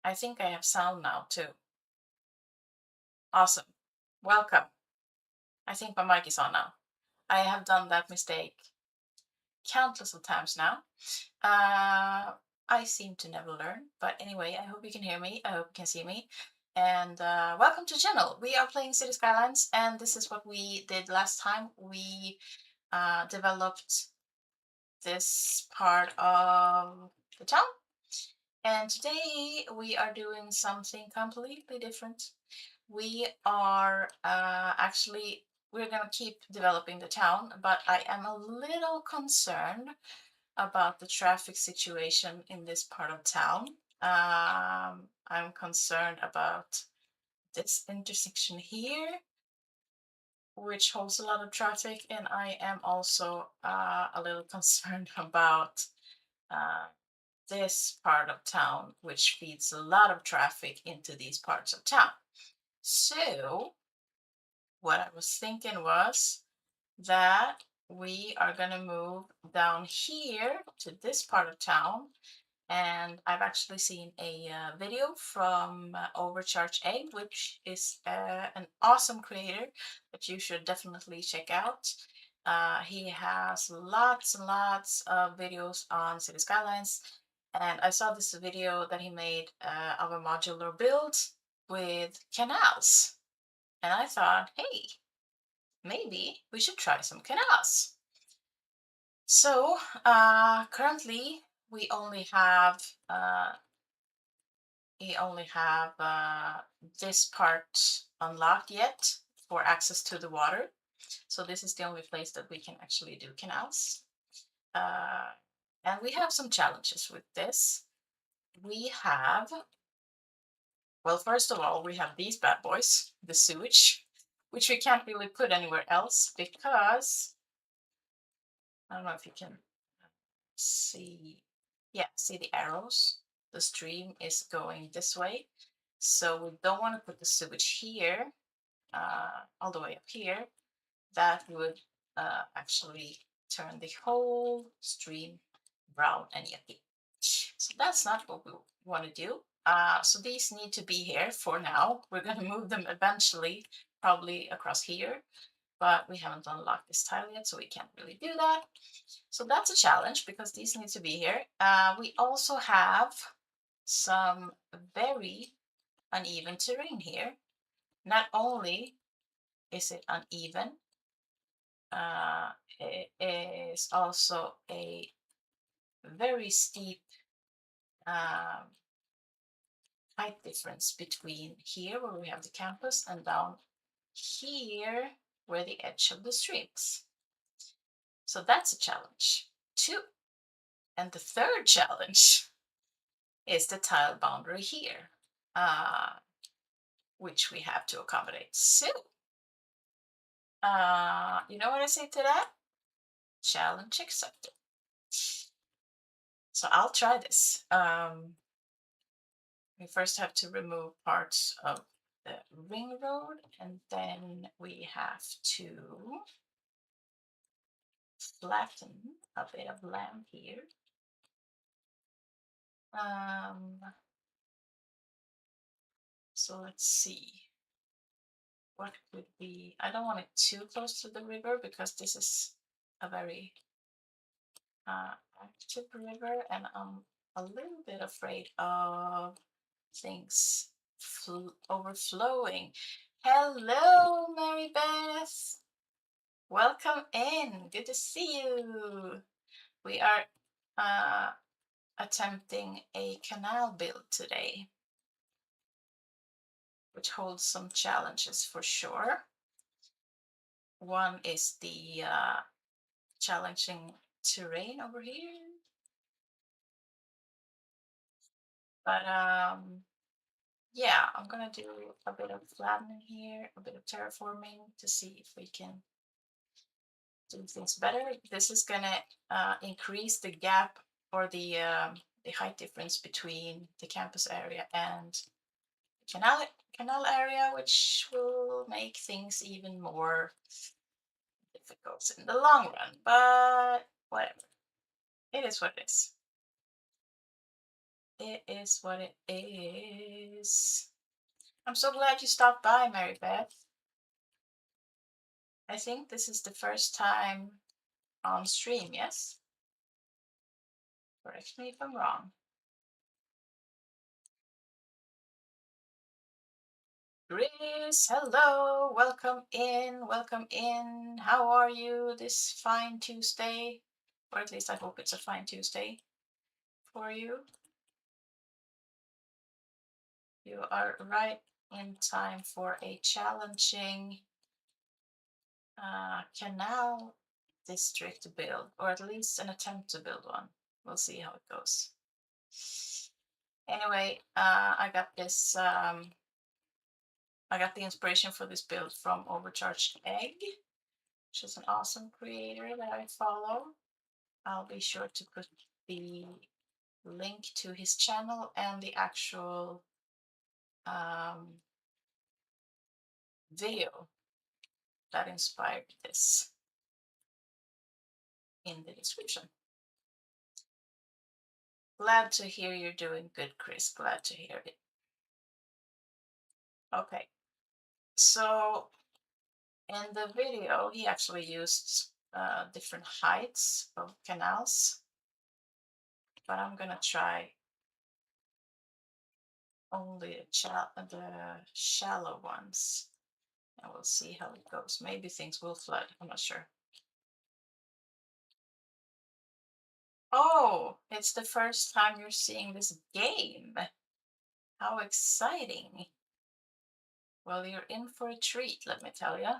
I think I have sound now too. Awesome. Welcome. I think my mic is on now. I have done that mistake countless of times now. I seem to never learn. But anyway, I hope you can hear me. I hope you can see me. And welcome to the channel. We are playing City Skylines, and this is what we did last time. We developed this part of the town. And today we are doing something completely different. We are we're going to keep developing the town, but I am a little concerned about the traffic situation in this part of town. I'm concerned about this intersection here, which holds a lot of traffic, and I am also a little concerned about uh, this part of town, which feeds a lot of traffic into these parts of town. So what I was thinking was that we are going to move down here to this part of town. And I've actually seen a video from Overcharge Egg, which is an awesome creator that you should definitely check out. He has lots and lots of videos on City Skylines. And I saw this video that he made of a modular build with canals. And I thought, hey, maybe we should try some canals. So currently we only have this part unlocked yet for access to the water. So this is the only place that we can actually do canals. And we have some challenges with this. We have, well, first of all, we have these bad boys, the sewage, which we can't really put anywhere else because I don't know if you can see. Yeah, see the arrows? The stream is going this way. So we don't want to put the sewage here, all the way up here. That would actually turn the whole stream brown and yucky. So that's not what we want to do. So these need to be here for now. We're going to move them eventually, probably across here, but we haven't unlocked this tile yet, so we can't really do that. So that's a challenge because these need to be here. We also have some very uneven terrain here. Not only is it uneven, it is also a very steep um, height difference between here where we have the campus and down here where the edge of the streams. So that's a challenge too. And the third challenge is the tile boundary here, which we have to accommodate. So, you know what I say to that? Challenge accepted. So I'll try this. We first have to remove parts of the ring road, and then we have to flatten a bit of land here. So let's see. What would be, I don't want it too close to the river because this is a very active river, and I'm a little bit afraid of things overflowing. Hello, Mary Beth. Welcome in. Good to see you. We are attempting a canal build today, which holds some challenges for sure. One is the challenging terrain over here. But yeah, I'm gonna do a bit of flattening here, a bit of terraforming to see if we can do things better. This is gonna increase the gap or the height difference between the campus area and the canal area, which will make things even more difficult in the long run. But whatever, it is what it is. it is what it is. I'm so glad you stopped by, Mary Beth. I think this is the first time on stream, yes? Correct me if I'm wrong. Chris, hello, welcome in, welcome in. How are you this fine Tuesday? Or at least I hope it's a fine Tuesday for you. You are right in time for a challenging canal district build, or at least an attempt to build one. We'll see how it goes. Anyway, I got this. I got the inspiration for this build from Overcharged Egg, which is an awesome creator that I follow. I'll be sure to put the link to his channel and the actual video that inspired this in the description. Glad to hear you're doing good, Chris. Glad to hear it. Okay, so in the video, he actually used different heights of canals, but I'm gonna try only the shallow ones, and we'll see how it goes. Maybe things will flood, I'm not sure. Oh, it's the first time you're seeing this game. How exciting. Well, you're in for a treat, let me tell you.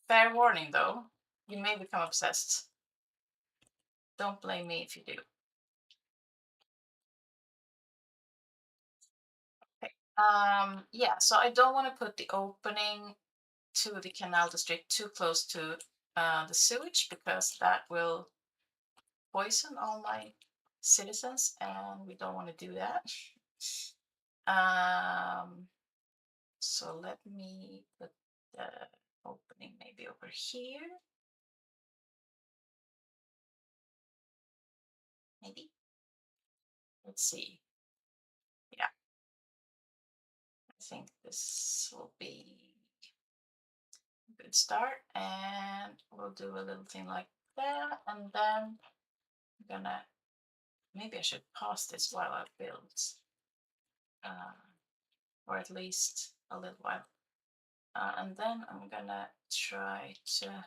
Fair warning, though, you may become obsessed. Don't blame me if you do. Okay. Yeah, so I don't want to put the opening to the canal district too close to the sewage, because that will poison all my citizens, and we don't want to do that. So let me put the opening maybe over here. Maybe. Let's see. Yeah. I think this will be a good start. And we'll do a little thing like that. And then I'm gonna, maybe I should pause this while I build. Or at least a little while. And then I'm gonna try to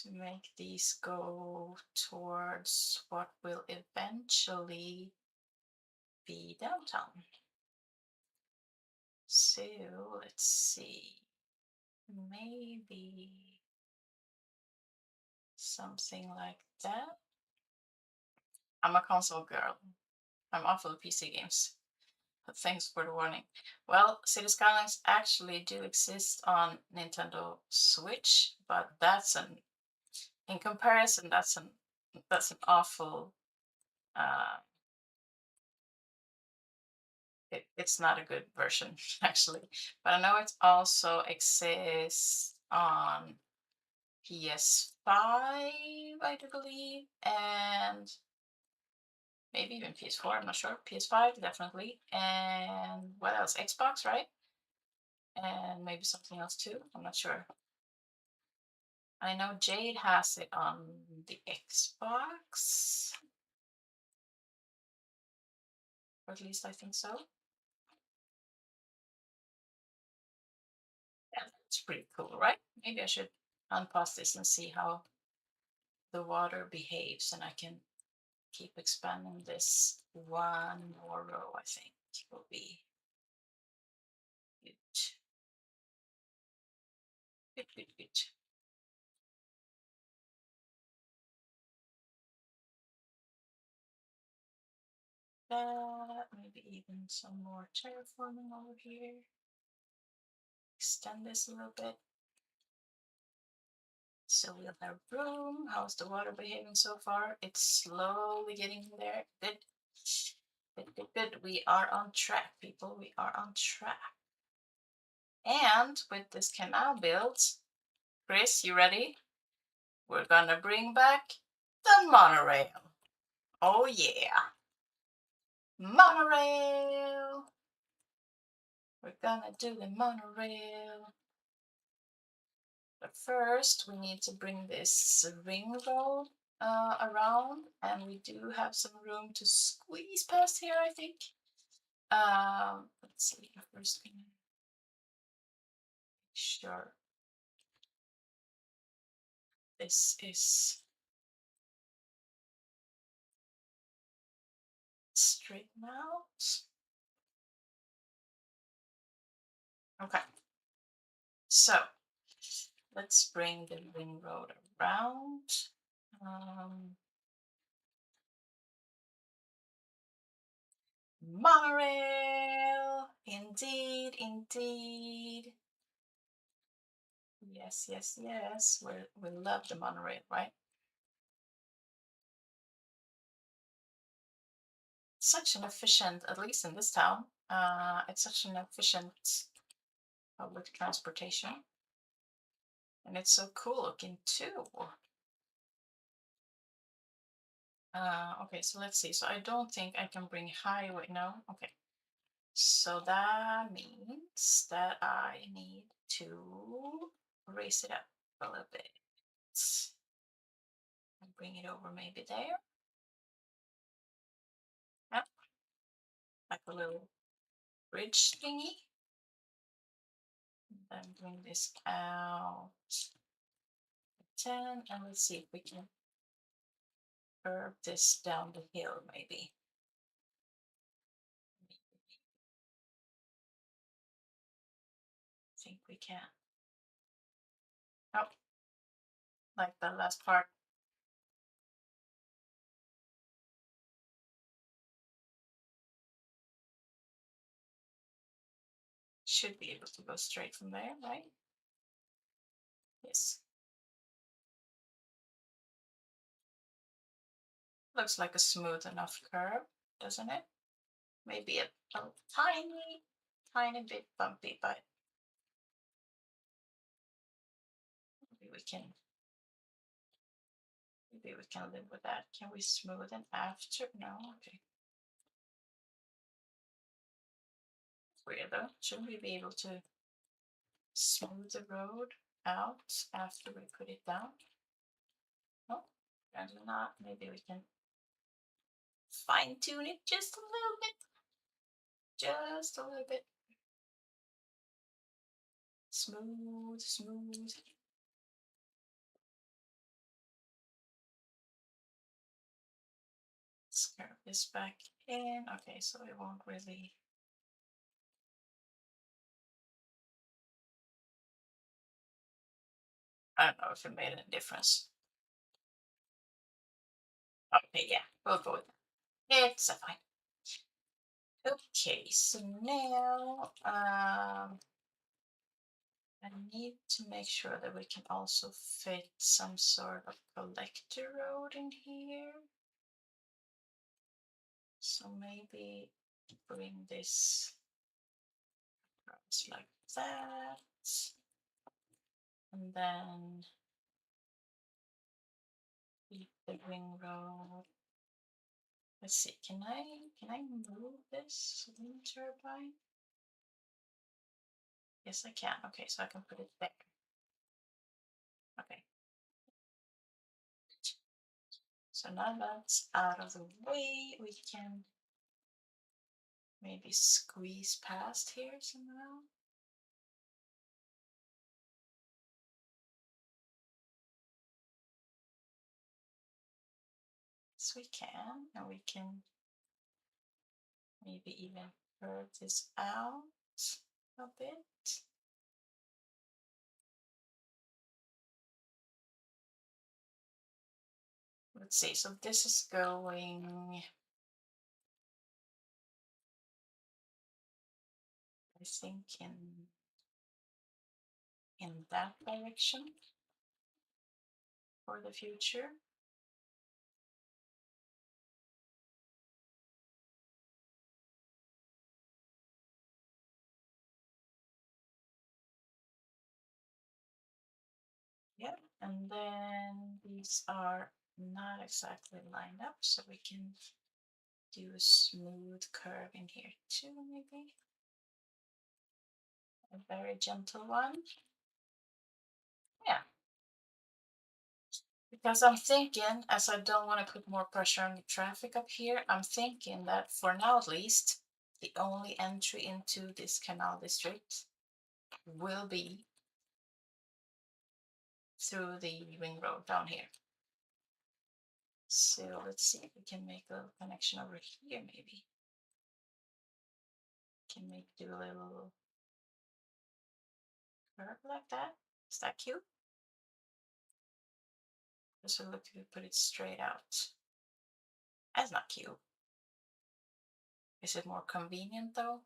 make these go towards what will eventually be downtown. So let's see, maybe something like that. I'm a console girl. I'm awful at PC games. But thanks for the warning. Well, City Skylines actually do exist on Nintendo Switch, but that's in comparison, that's an awful it's not a good version actually. But I know it also exists on PS5, I do believe, and maybe even PS4, I'm not sure. PS5 definitely. And what else? Xbox, right? And maybe something else too, I'm not sure. I know Jade has it on the Xbox, or at least I think so. Yeah, it's pretty cool, right? Maybe I should unpause this and see how the water behaves, and I can keep expanding this one more row. I think will be good. Good. Maybe even some more terraforming over here. Extend this a little bit. So we'll have room. How's the water behaving so far? It's slowly getting there. Good. Good. We are on track, people. We are on track. And with this canal built, Chris, you ready? We're gonna bring back the monorail. Oh yeah, monorail. We're gonna do the monorail. But first, we need to bring this ring road around, and we do have some room to squeeze past here, I think. Let's see. First, we need to make sure this is straighten out. Okay. So let's bring the ring road around. Monorail! Indeed, indeed. Yes, yes, yes. We love the monorail, right? Such an efficient, at least in this town, it's such an efficient public transportation. And it's so cool looking too. Okay, so let's see. So I don't think I can bring highway. No? Okay. So that means that I need to raise it up a little bit. And bring it over maybe there. Yep. Like a little bridge thingy. And then bring this out 10, and let's see if we can curve this down the hill maybe. I think we can. Oh, like the last part. Should be able to go straight from there, right? Yes. Looks like a smooth enough curve, doesn't it? Maybe a tiny bit bumpy, but maybe we can live with that. Can we smoothen after? No, okay. Weird though. Shouldn't we be able to smooth the road out after we put it down? No, apparently not. Maybe we can fine tune it just a little bit. Just a little bit. Smooth, smooth. Let's curve this back in. Okay, so it won't really. I don't know if it made any difference. Okay, yeah, we'll go with that. It's fine. Okay, so now I need to make sure that we can also fit some sort of collector road in here. So maybe bring this across like that. And then keep the ring road. Let's see, can I move this wind turbine? Yes, I can. Okay, so I can put it there. Okay. So now that's out of the way, we can maybe squeeze past here somehow. Yes, we can, and we can maybe even curve this out a bit. Let's see, so this is going, I think, in that direction for the future. And then these are not exactly lined up, so we can do a smooth curve in here too, maybe. A very gentle one. Yeah. Because I'm thinking, as I don't want to put more pressure on the traffic up here, I'm thinking that for now at least, the only entry into this canal district will be through the ring road down here. So let's see if we can make a little connection over here, maybe. Can make do a little curve like that. Is that cute? Does it look if we put it straight out? That's not cute. Is it more convenient though?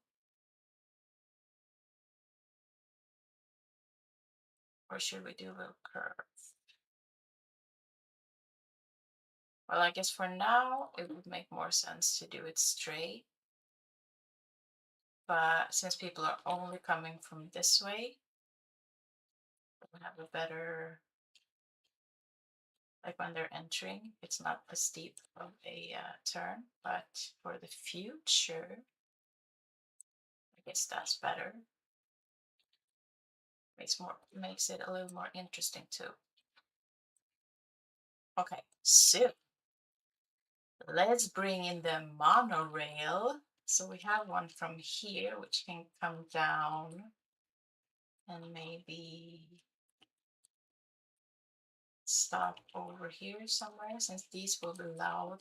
Or should we do a little curve? Well, I guess for now it would make more sense to do it straight. But since people are only coming from this way, we'll have a better, like when they're entering, it's not as steep of a turn. But for the future, I guess that's better. Makes it a little more interesting too. Okay, so let's bring in the monorail. So we have one from here, which can come down and maybe stop over here somewhere. Since these will be loud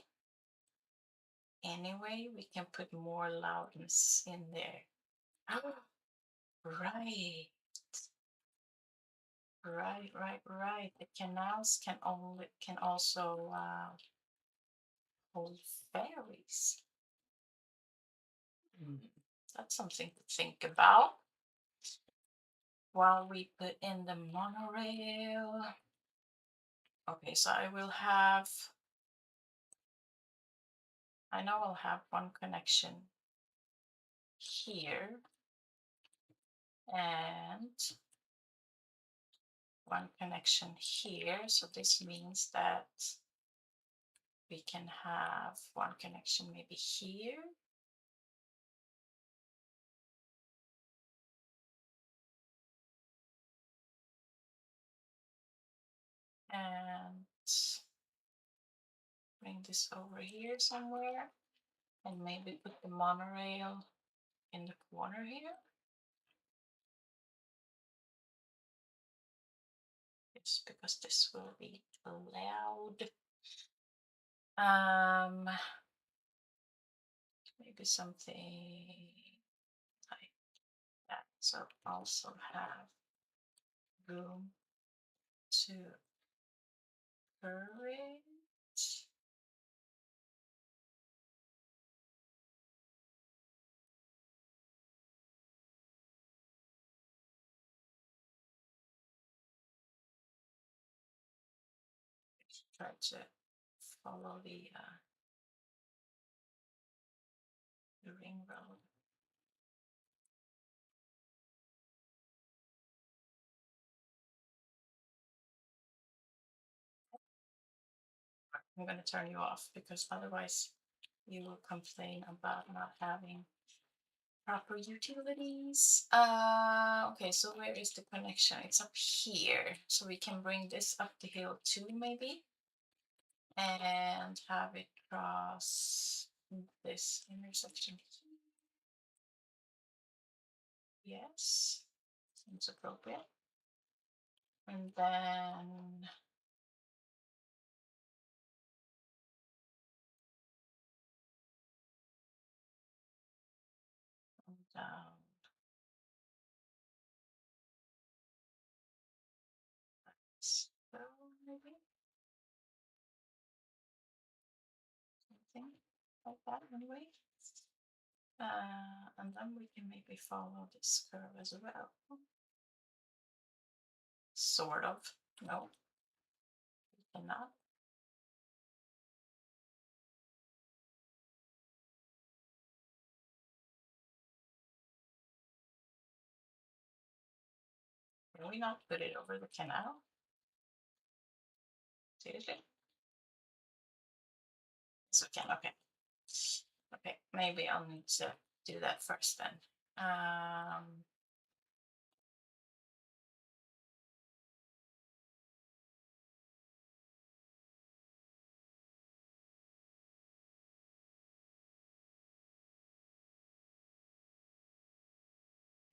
anyway, we can put more loudness in there. Right, right. The canals can also hold ferries. That's something to think about while we put in the monorail. Okay, so I know I'll have one connection here and one connection here. So this means that we can have one connection maybe here. And bring this over here somewhere. And maybe put the monorail in the corner here. It's because this will be allowed. Maybe something like that. So also have room to curve it. Try to follow the ring road. I'm going to turn you off because otherwise you will complain about not having proper utilities. Okay, so where is the connection? It's up here. So we can bring this up the hill too, maybe, and have it cross this intersection here. Yes, seems appropriate. And then down. So maybe something like that anyway. And then we can maybe follow this curve as well. Sort of. No, we cannot. Can we not put it over the canal? Seriously? Yes, we can. Okay. Okay. Maybe I'll need to do that first then.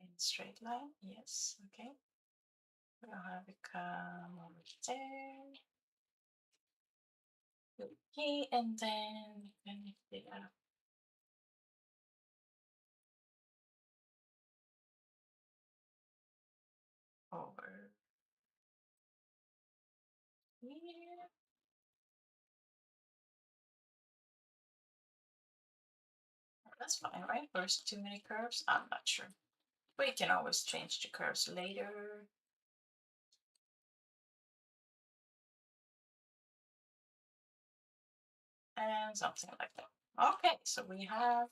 In straight line. Yes. Okay. We'll have it come over there. Okay, and then connect it up over here. That's fine, right? Or is it too many curves? I'm not sure. We can always change the curves later. And something like that. Okay, so we have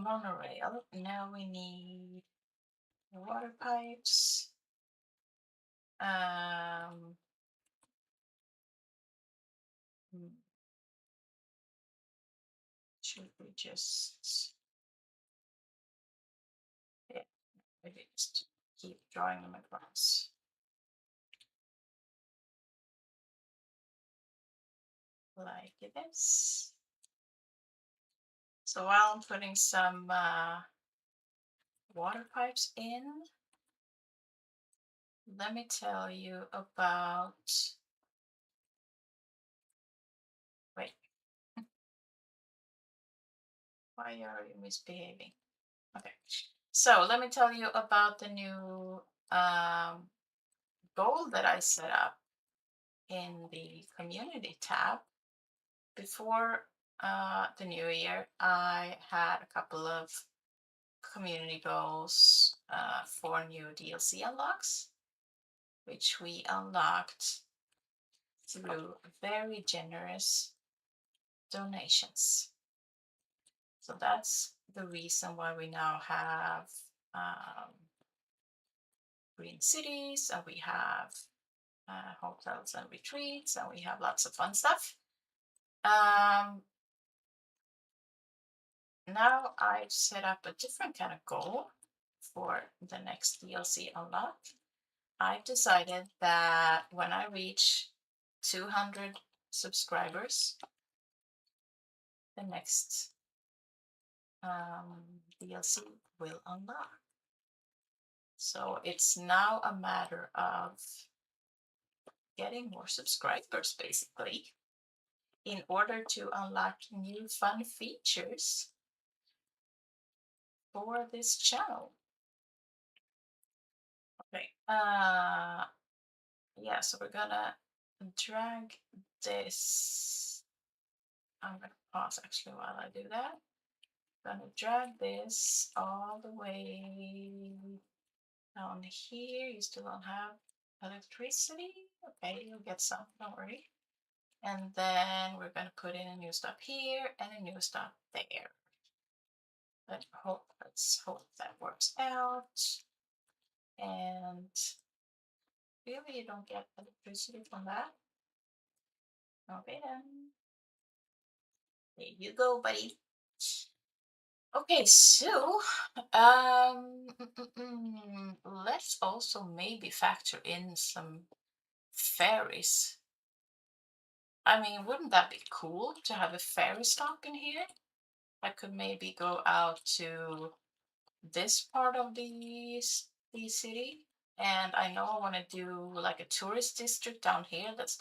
monorail. Now we need water pipes. Um, should we just, yeah, maybe just keep drawing them across like this. So while I'm putting some water pipes in, let me tell you about, wait, why are you misbehaving? Okay, so let me tell you about the new um, goal that I set up in the community tab. Before the new year, I had a couple of community goals for new DLC unlocks, which we unlocked through very generous donations. So that's the reason why we now have green cities, and we have hotels and retreats, and we have lots of fun stuff. Now I've set up a different kind of goal for the next DLC unlock. I've decided that when I reach 200 subscribers, the next DLC will unlock. So it's now a matter of getting more subscribers, basically, in order to unlock new fun features for this channel. Okay. Yeah, so we're gonna drag this. I'm gonna pause actually while I do that. I'm gonna drag this all the way down here. You still don't have electricity? Okay, you'll get some, don't worry. And then we're gonna put in a new stop here and a new stop there. Let's hope that works out. And really, you don't get electricity from that? Okay then. There you go, buddy. Okay, so let's also maybe factor in some ferries. I mean, wouldn't that be cool to have a ferry stop in here? I could maybe go out to this part of the city, and I know I want to do like a tourist district down here. That's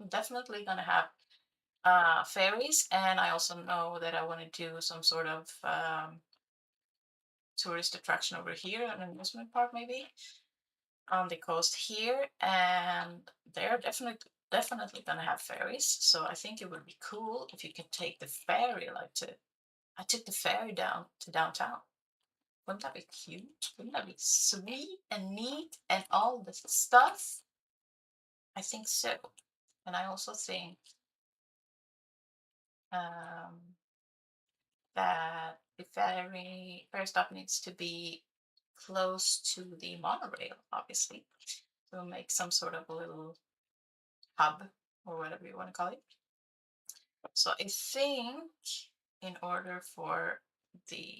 definitely gonna have ferries, and I also know that I want to do some sort of tourist attraction over here, an amusement park maybe on the coast here, and they're definitely gonna have ferries. So I think it would be cool if you could take the ferry, like to I took the ferry down to downtown. Wouldn't that be cute? Wouldn't that be sweet and neat and all this stuff? I think so. And I also think um, that the ferry stop needs to be close to the monorail, obviously. So make some sort of a little hub or whatever you want to call it. So I think in order for the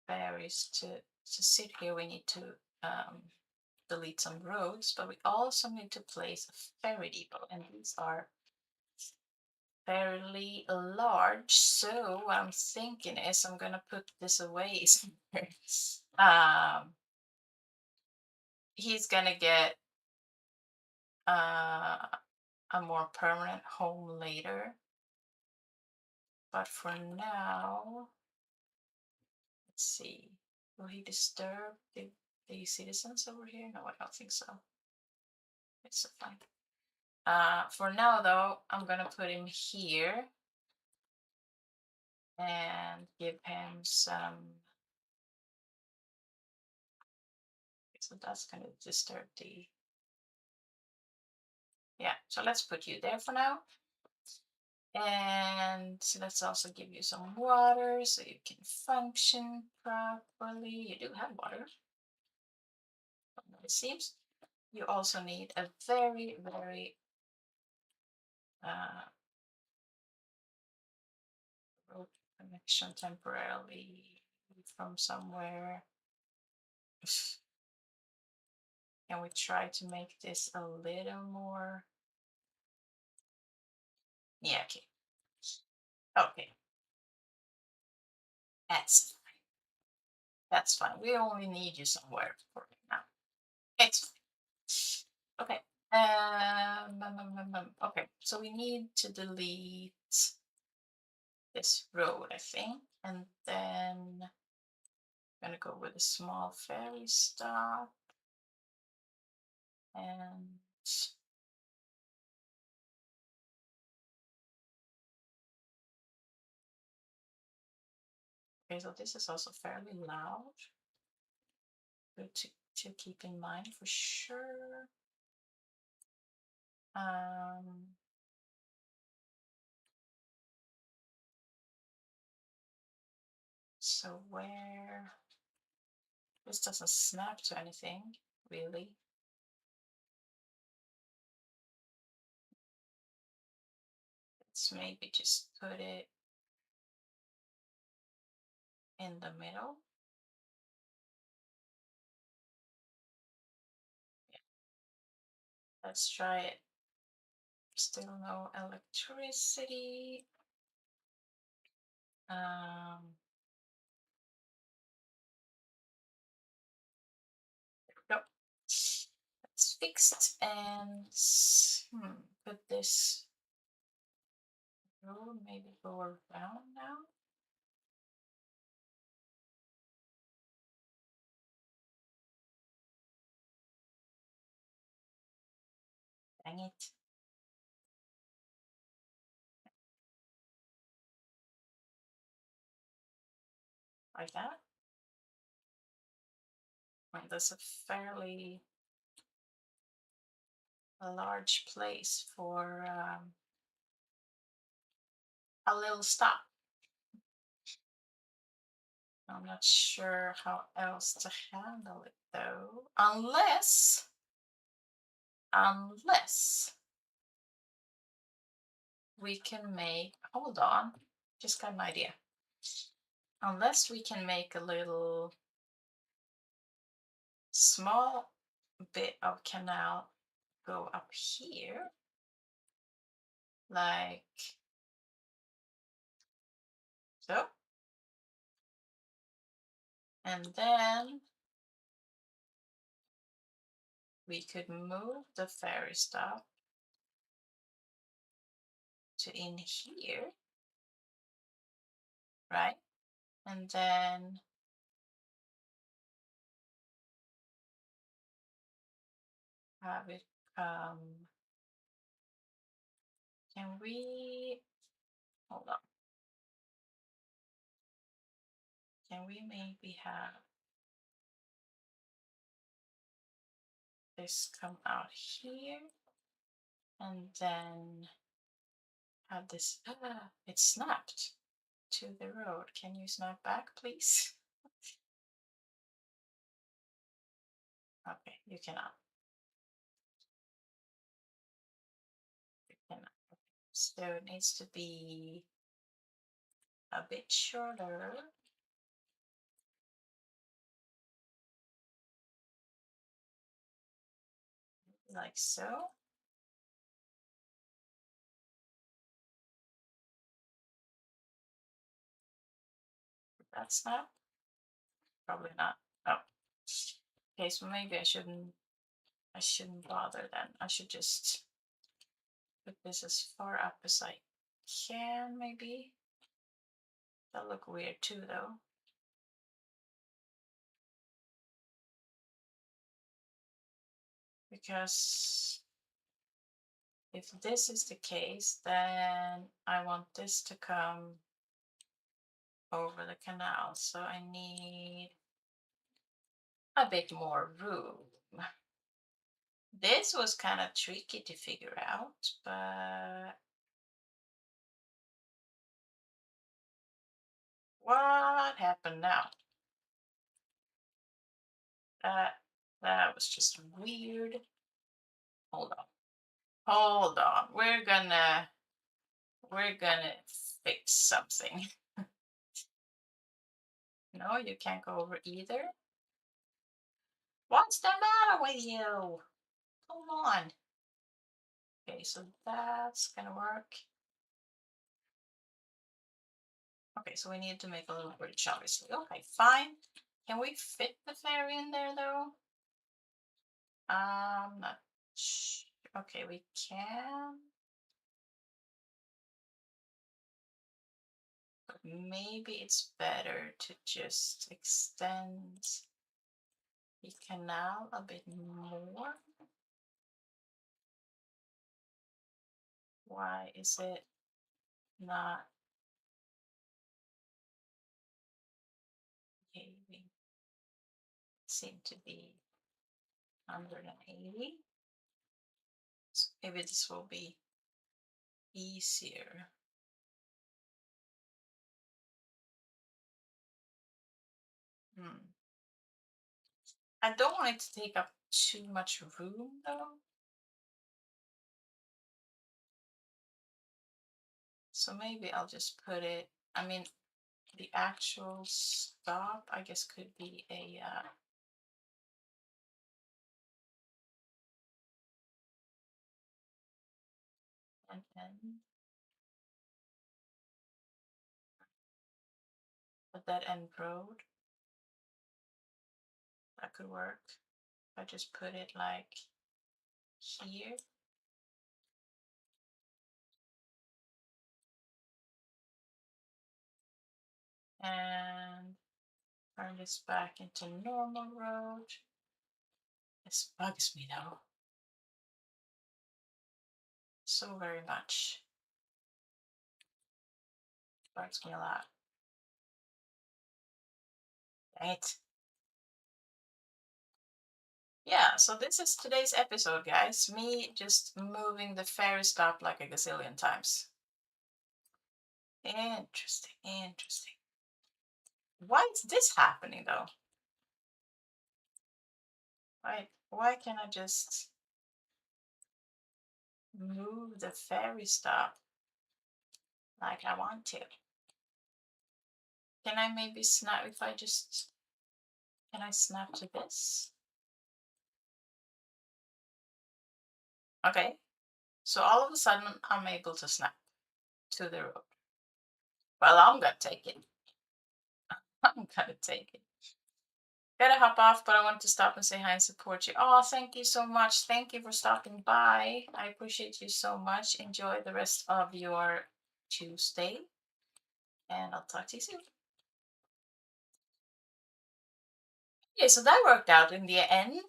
ferries to sit here, we need to delete some roads, but we also need to place a ferry depot, and these are fairly large. So what I'm thinking is I'm gonna put this away somewhere. Um, he's gonna get a more permanent home later, but for now, let's see. Will he disturb the citizens over here? No, I don't think so. It's fine. For now, though, I'm gonna put him here and give him some. So that's gonna disturb the. Yeah, so let's put you there for now. And let's also give you some water so you can function properly. You do have water, it seems. You also need a very, very road connection temporarily from somewhere. Can we try to make this a little more? Yeah, okay. Okay. That's fine. That's fine. We only need you somewhere for now. It's fine. Okay. Okay, so we need to delete this road, I think, and then I'm gonna go with a small ferry stop and okay, so this is also fairly loud. Good to keep in mind for sure. So where this doesn't snap to anything, really. Let's maybe just put it in the middle. Yeah. Let's try it. Still no electricity. Nope. It's fixed and put this road maybe go around now. Dang it. Like that. And that's a fairly large place for a little stop. I'm not sure how else to handle it though, unless we can make, hold on, just got an idea. Unless we can make a little small bit of canal go up here, like so. And then we could move the ferry stop to in here, right? And then have it, can we, hold on. Can we maybe have this come out here and then have this, it snapped to the road. Can you snap back, please? Okay, you cannot. So it needs to be a bit shorter. Like so. That's not, probably not. Oh. Okay, so maybe I shouldn't bother then. I should just put this as far up as I can, maybe. That'll look weird too, though. Because if this is the case, then I want this to come over the canal. So I need a bit more room. This was kind of tricky to figure out, but what happened now? That was just weird. Hold on. Hold on. We're gonna fix something. No, you can't go over either. What's the matter with you? Come on. Okay, so that's gonna work. Okay, so we need to make a little bridge, obviously. Okay, fine. Can we fit the fairy in there though? Not okay, we can. But maybe it's better to just extend the canal a bit more. Why is it not behaving? Seem to be 180. So maybe this will be easier. I don't want it to take up too much room though. So maybe I'll just put it, I mean, the actual stop, I guess, could be a an end. But that end road, that could work. I just put it like here. And turn this back into normal road. This bugs me though. So very much. Bugs me a lot. Dang it. Yeah, so this is today's episode, guys. Me just moving the ferry stop like a gazillion times. Interesting, interesting. Why is this happening though? Why can't I just move the ferry stop like I want to? Can I maybe snap if I just, can I snap to this? Okay, so all of a sudden I'm able to snap to the road. Well, I'm gonna take it. I'm gonna take it. Gotta hop off, but I wanted to stop and say hi and support you. Oh, thank you so much. Thank you for stopping by. I appreciate you so much. Enjoy the rest of your Tuesday, and I'll talk to you soon. Okay, so that worked out in the end.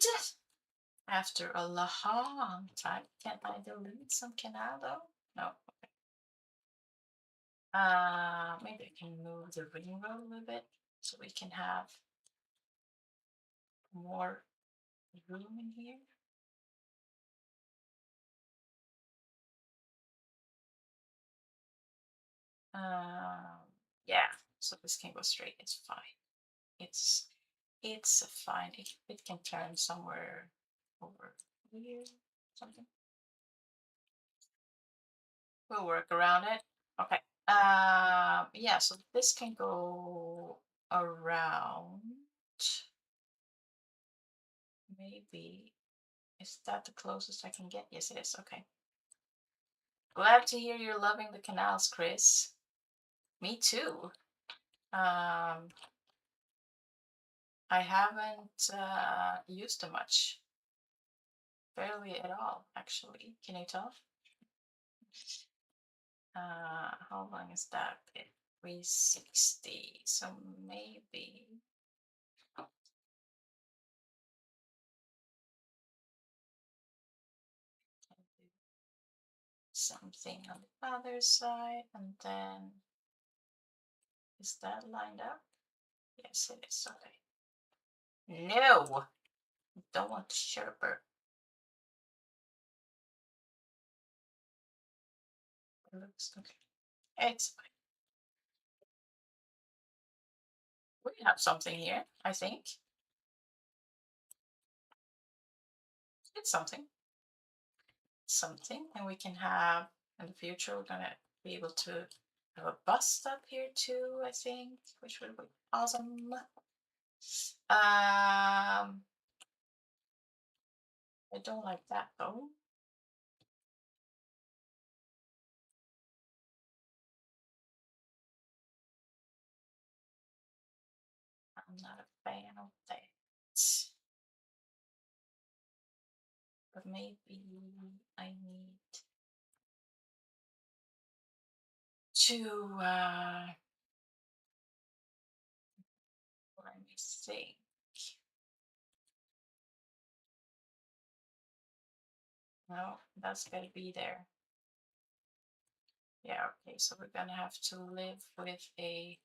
After a long time. Can I delete some canal though? No. Maybe I can move the ring road a little bit so we can have more room in here. Yeah, so this can go straight. It's fine. It's fine. It can turn somewhere over here, something. We'll work around it. Okay. Yeah, so this can go around. Maybe. Is that the closest I can get? Yes, it is. Okay. Glad to hear you're loving the canals, Chris. Me too. Um, I haven't used them much. Barely at all, actually. Can you tell? How long is that bit? 360. So maybe something on the other side, and then is that lined up? Yes, it is. Okay. No, don't want to sharper. It looks okay. It's fine. We have something here, I think. It's something. Something, and we can have in the future. We're gonna be able to have a bus stop here too, I think, which would be awesome. I don't like that though. I'm not a fan of that. But maybe I need to let me think. No, that's gotta be there. Yeah, okay, so we're gonna have to live with a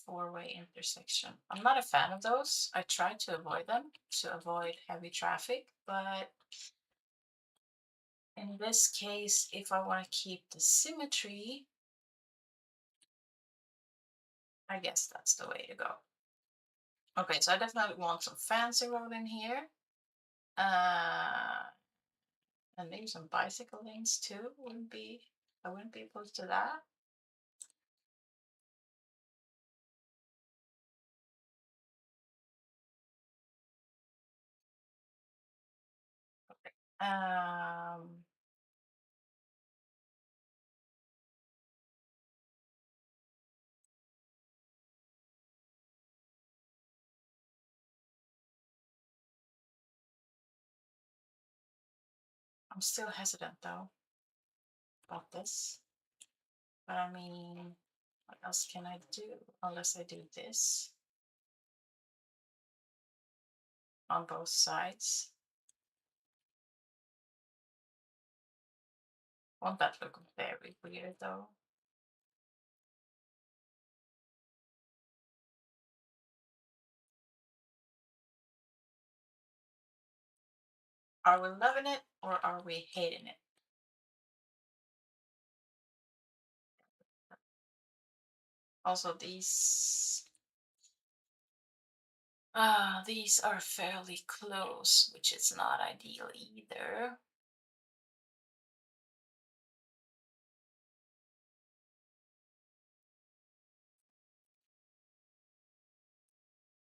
four-way intersection. I'm not a fan of those. I try to avoid them to avoid heavy traffic, but in this case, if I want to keep the symmetry, I guess that's the way to go. Okay, so I definitely want some fancy road in here. Uh, and maybe some bicycle lanes too. I wouldn't be opposed to that. Okay. I'm still hesitant though about this. But I mean, what else can I do unless I do this on both sides? Won't that look very weird though? Are we loving it or are we hating it? Also, these are fairly close, which is not ideal either.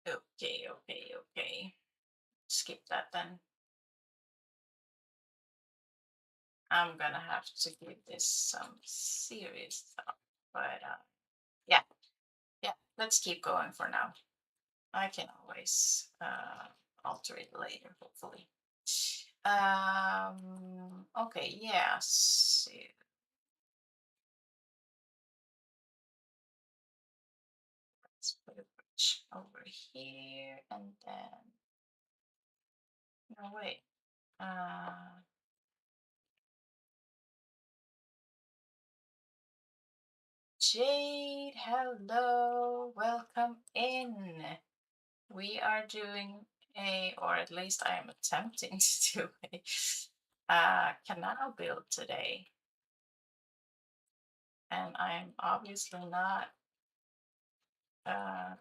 Okay, okay, okay. Skip that then. I'm gonna have to give this some serious thought. But yeah, yeah, let's keep going for now. I can always alter it later, hopefully. Okay, yeah, so let's put a bridge over here and then, no, wait. Jade, hello, welcome in. We are doing or at least I am attempting to do a canal build today. And I'm obviously not uh,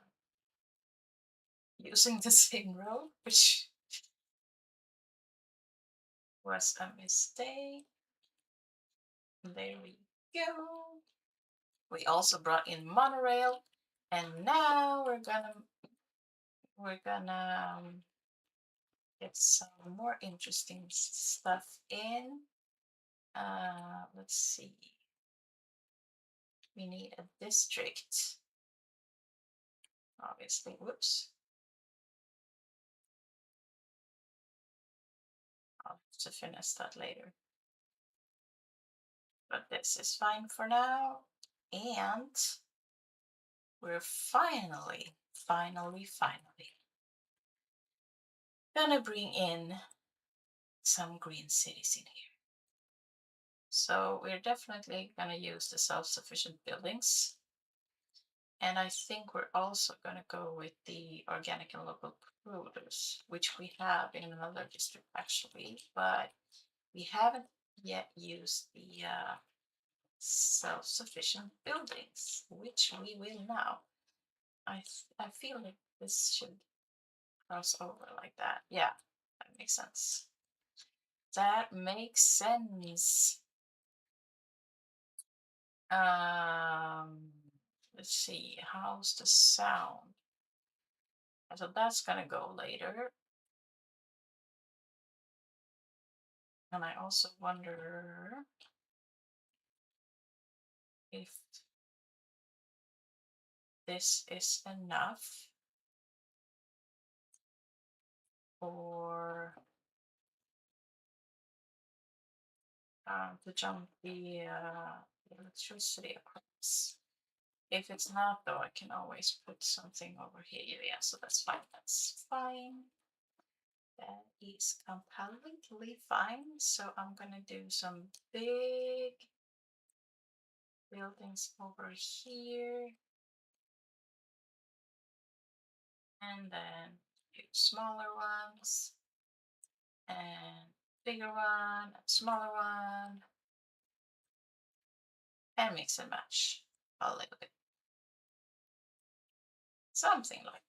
using the same road, which was a mistake. There we go. We also brought in monorail, and now we're gonna get some more interesting stuff in. Let's see. We need a district. Obviously, whoops. I'll have to finish that later. But this is fine for now. And we're finally gonna bring in some green cities in here. So we're definitely gonna use the self-sufficient buildings. And I think we're also gonna go with the organic and local produce, which we have in another district actually, but we haven't yet used the self-sufficient buildings, which we will now. I feel like this should cross over like that. Yeah, that makes sense. That makes sense. Um, let's see, how's the sound? So that's gonna go later. And I also wonder if this is enough for to jump the electricity across. If it's not, though, I can always put something over here. Yeah, so that's fine. That's fine. That is completely fine. So I'm gonna do some big buildings over here. And then do smaller ones. And bigger one, and smaller one. And mix and match a little bit. Something like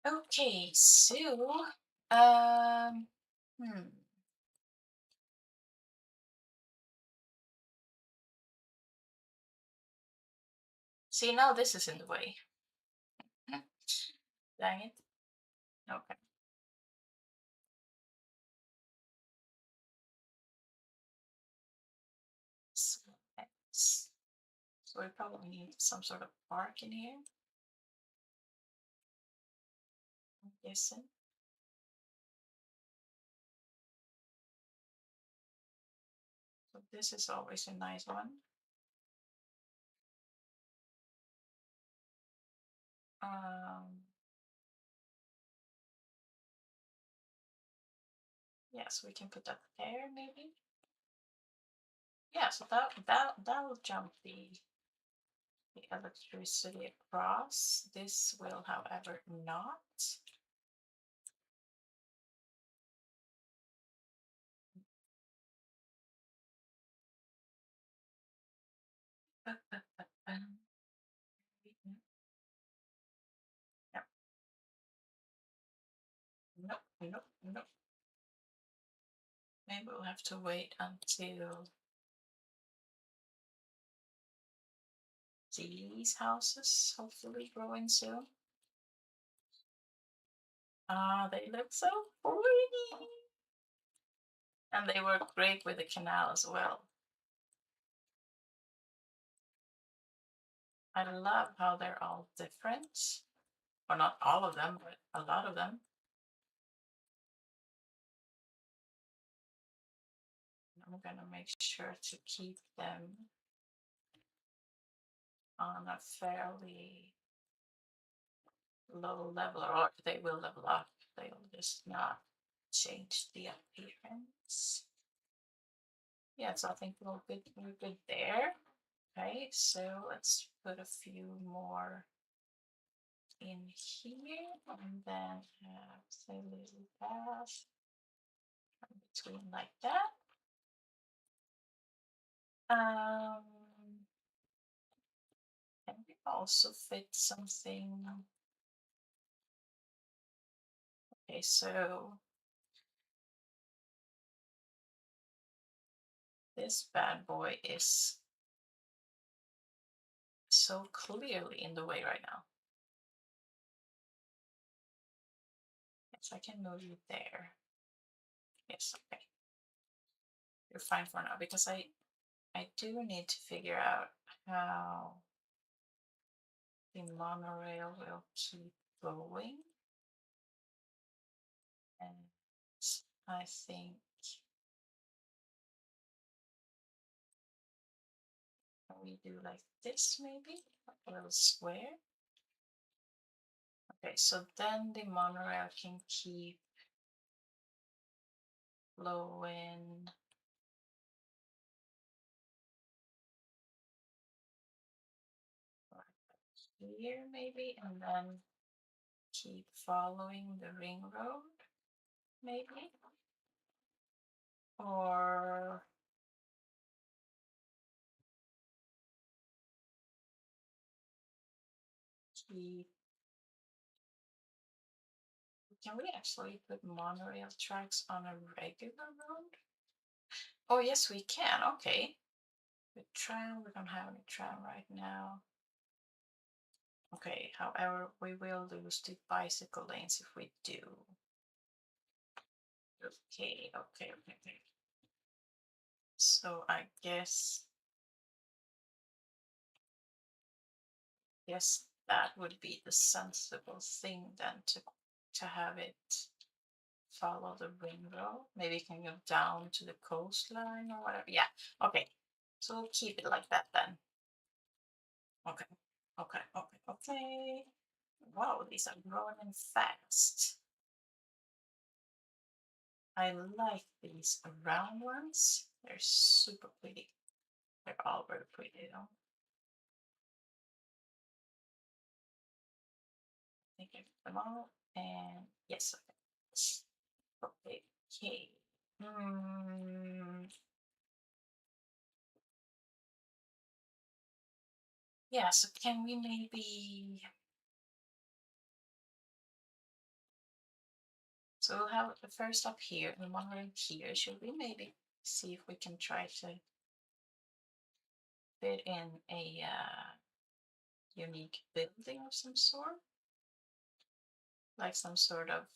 that. Okay, so um hmm. See, now this is in the way. Dang it. Okay. So, so we probably need some sort of park in here. I'm guessing. So this is always a nice one. Um, yes, we can put that there maybe. Yeah, so that'll jump the electricity across. This will, however, not. Yep. Nope, nope, nope. Maybe we'll have to wait until these houses hopefully grow in soon. Ah, they look so pretty. And they work great with the canal as well. I love how they're all different. Or not all of them, but a lot of them. I'm gonna make sure to keep them on a fairly low level, or they will level up. They'll just not change the appearance. Yeah, so I think we're good there. Okay, so let's put a few more in here, and then have say a little path in between like that. Can we also fit something? Okay, so this bad boy is so clearly in the way right now. Yes, I can move you there. Yes, okay. You're fine for now because I do need to figure out how the monorail will keep going. And I think we do like this maybe, a little square. Okay, so then the monorail can keep flowing right here maybe, and then keep following the ring road maybe, or keep. Can we actually put monorail tracks on a regular road? Oh, yes, we can. Okay. The tram, we don't have any tram right now. Okay, however, we will lose the bicycle lanes if we do. Okay. So I guess that would be the sensible thing then to have it follow the ring road. Maybe you can go down to the coastline or whatever. Yeah, okay. So we'll keep it like that then. Okay. Wow, these are growing fast. I like these round ones. They're super pretty. They're all very pretty, though. I think I got them all. And yes, okay. Okay. Yeah, so can we maybe. So we'll have the first up here and one right here. Should we maybe see if we can try to fit in a unique building of some sort? Like some sort of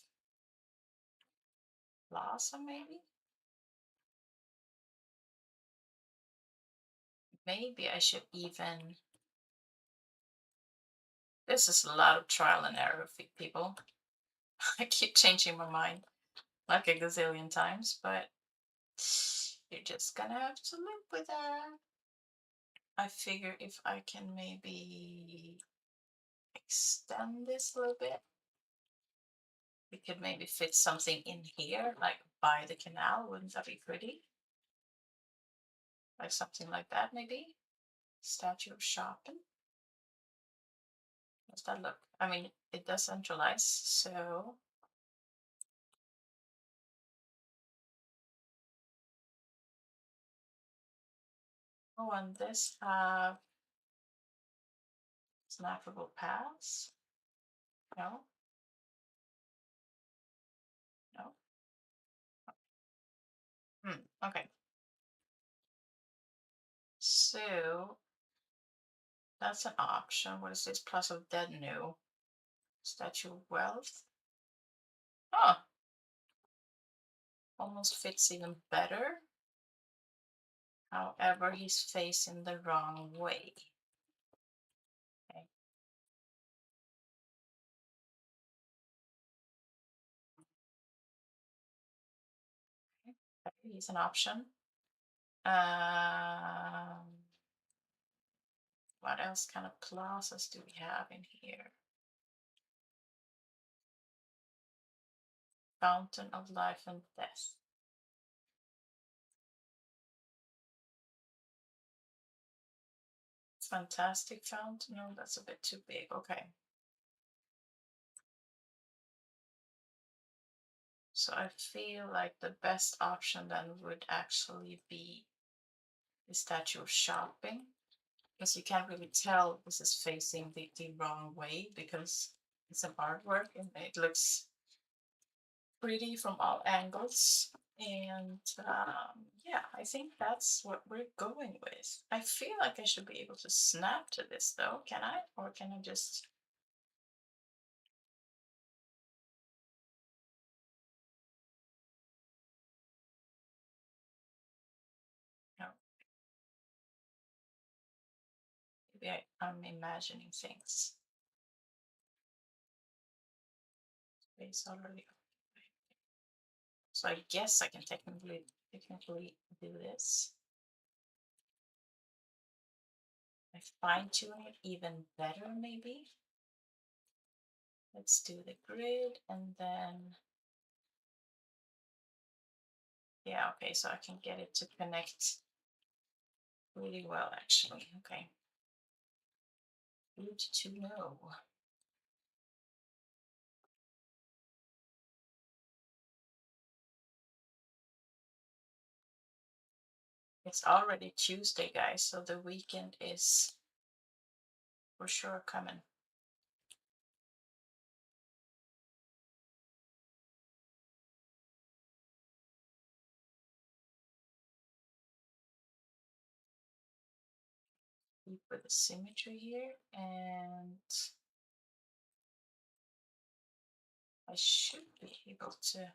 plaza, maybe? Maybe I should even. This is a lot of trial and error, people. I keep changing my mind like a gazillion times, but you're just gonna have to live with that. I figure if I can maybe extend this a little bit, we could maybe fit something in here, like by the canal. Wouldn't that be pretty? Like something like that, maybe? Statue of shopping. Does that look? I mean, it does centralize, so. Oh, and this snackable paths. No, no. Okay. So that's an option. What is this? Plus of dead new. Statue of wealth. Huh. Almost fits even better. However, he's facing the wrong way. Okay. He's an option. What else kind of plazas do we have in here? Fountain of life and death. Fantastic fountain. No, that's a bit too big. Okay. So I feel like the best option then would actually be the statue of shopping, because you can't really tell this is facing the wrong way because it's an artwork and it looks pretty from all angles. And yeah, I think that's what we're going with. I feel like I should be able to snap to this though, can I? Or can I just... No, maybe I'm imagining things. It's already... So I guess I can technically do this. I fine tune it even better, maybe. Let's do the grid and then... Yeah, okay, so I can get it to connect really well, actually. Okay. Good to know. It's already Tuesday, guys, so the weekend is for sure coming. Keep with the symmetry here, and I should be able to...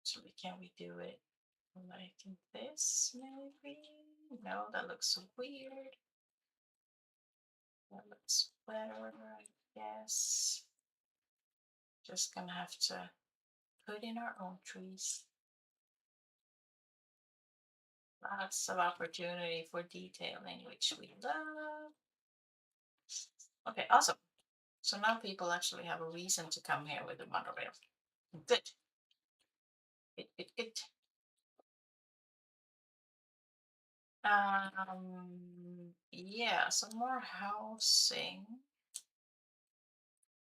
So can we do it like this, maybe? No, that looks weird. That looks better, I guess. Just gonna have to put in our own trees. Lots of opportunity for detailing, which we love. Okay, awesome. So now people actually have a reason to come here with the monorail. Good. Good. Yeah, some more housing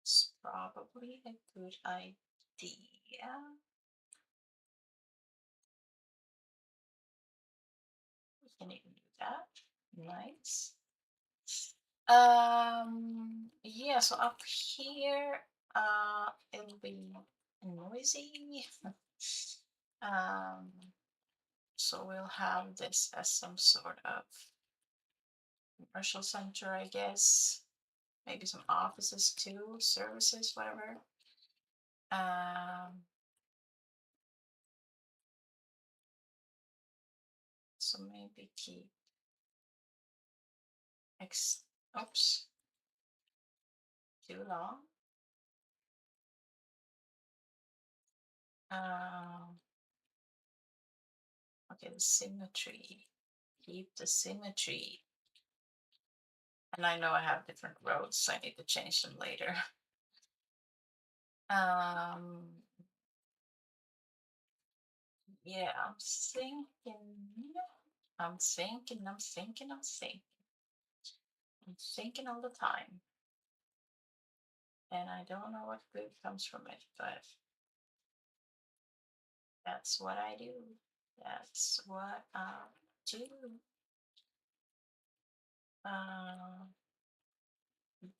is probably a good idea. We can even do that. Nice. Yeah, so up here, it'll be noisy. um, so we'll have this as some sort of commercial center, I guess. Maybe some offices too, services, whatever. So maybe keep oops, too long. Okay, the symmetry. Keep the symmetry. And I know I have different roads, so I need to change them later. Yeah, I'm thinking all the time. And I don't know what good comes from it, but that's what I do. That's what I do.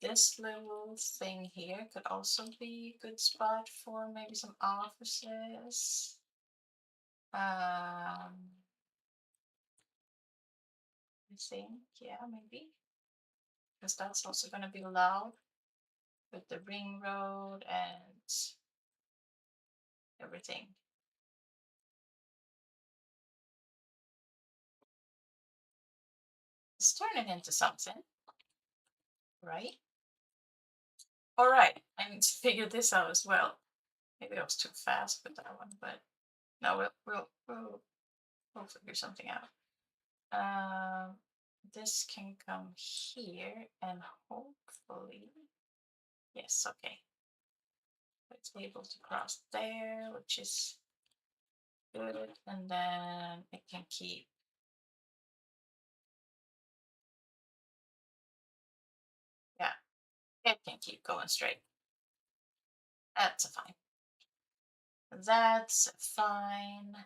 This little thing here could also be a good spot for maybe some offices. I think, yeah, maybe. Because that's also going to be loud with the ring road and everything. It's turning into something, right? All right, I need to figure this out as well. Maybe I was too fast with that one, but no, we'll figure something out. This can come here and hopefully, yes, okay. It's able to cross there, which is good, and then it can keep... Yeah, it can keep going straight. That's fine. That's fine.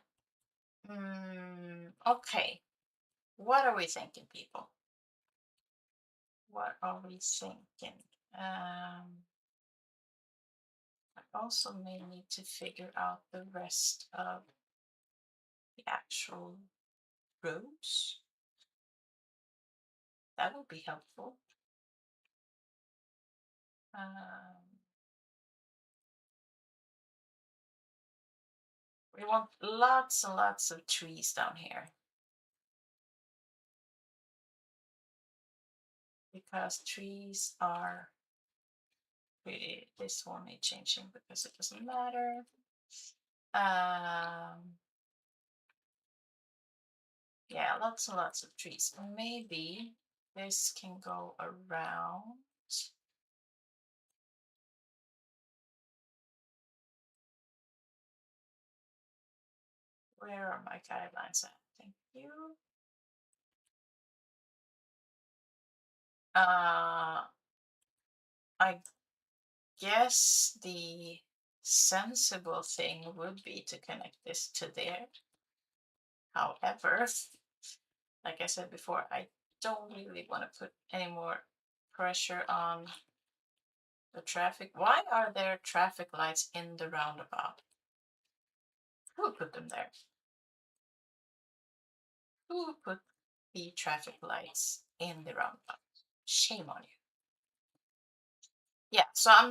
Okay. What are we thinking, people? What are we thinking? Also may need to figure out the rest of the actual roads. That would be helpful. We want lots and lots of trees down here. Because trees are really, this won't need changing because it doesn't matter. Yeah, lots and lots of trees. Maybe this can go around. Where are my guidelines at? Thank you. I guess the sensible thing would be to connect this to there. However, like I said before, I don't really want to put any more pressure on the traffic. Why are there traffic lights in the roundabout? Who put them there? Who put the traffic lights in the roundabout? Shame on you. Yeah, so I'm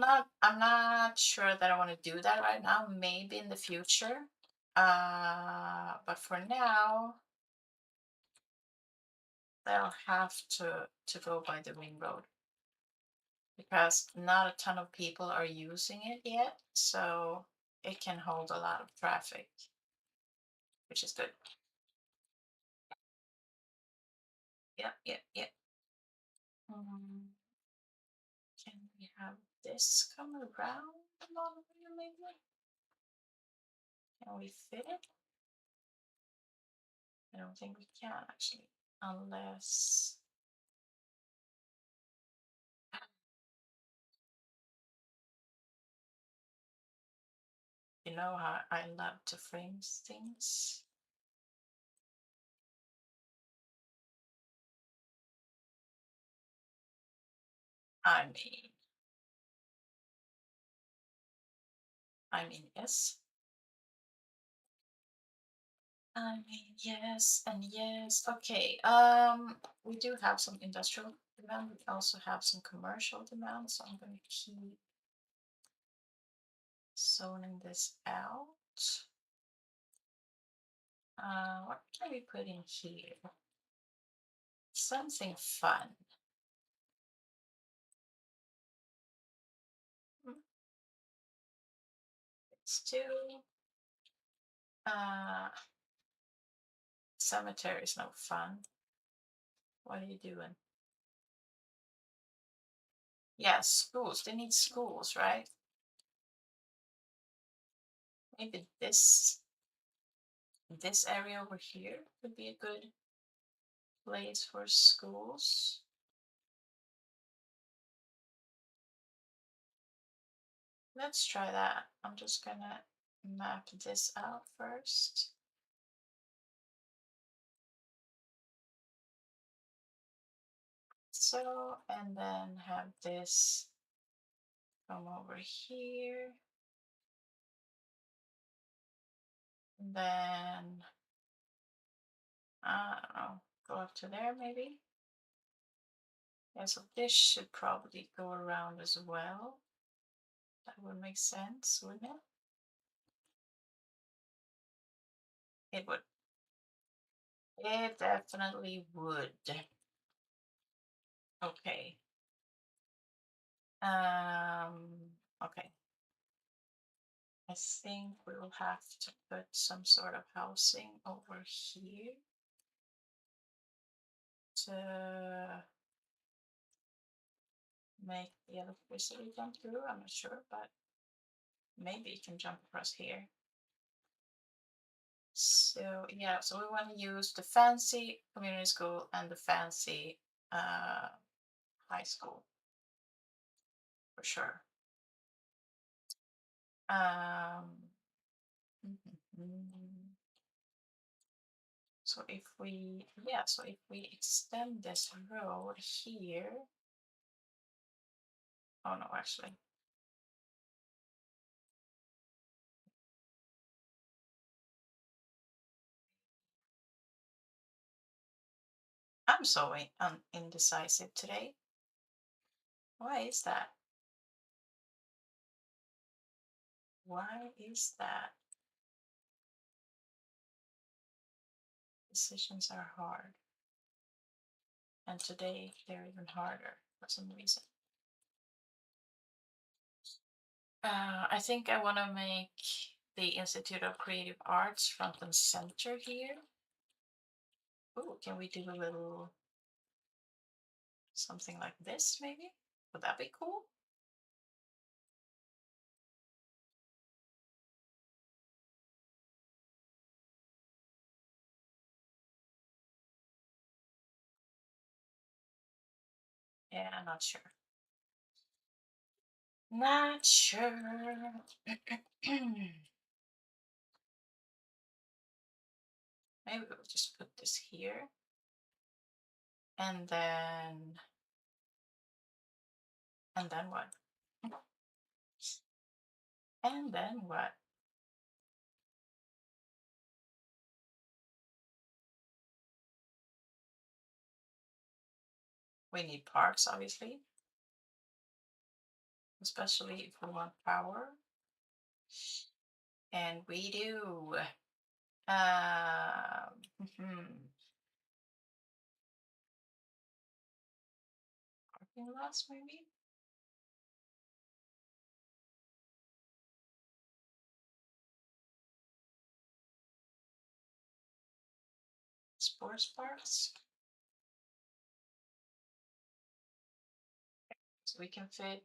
not sure that I want to do that right now. Maybe in the future. But for now, they'll have to go by the ring road because not a ton of people are using it yet, so it can hold a lot of traffic, which is good. Yeah. Mm, can we have this come around the monorail maybe? Can we fit it? I don't think we can actually, unless you know how I love to frame things. I mean, yes. I mean, yes and yes. Okay. We do have some industrial demand. We also have some commercial demand. So I'm going to keep zoning this out. What can we put in here? Something fun. Let's do. Cemetery is no fun. What are you doing? Yeah, schools. They need schools, right? Maybe this area over here would be a good place for schools. Let's try that. I'm just gonna map this out first. So, and then have this come over here. And then, I don't know, go up to there maybe. Yeah, so this should probably go around as well. That would make sense, wouldn't it? It would. It definitely would. Okay. Okay. I think we will have to put some sort of housing over here to make the electricity jump through. I'm not sure, but maybe it can jump across here. So yeah, so we want to use the fancy community school and the fancy high school for sure. So if we, yeah, so if we extend this road here, oh no, actually, I'm so indecisive today. Why is that? Why is that? Decisions are hard. And today they're even harder for some reason. I think I want to make the Institute of Creative Arts front and center here. Oh, can we do a little something like this maybe? Would that be cool? Yeah, not sure. Not sure. Maybe we'll just put this here. And then what? And then what? We need parks, obviously, especially if we want power. And we do. Parking lots, maybe? Sports parks? So we can fit.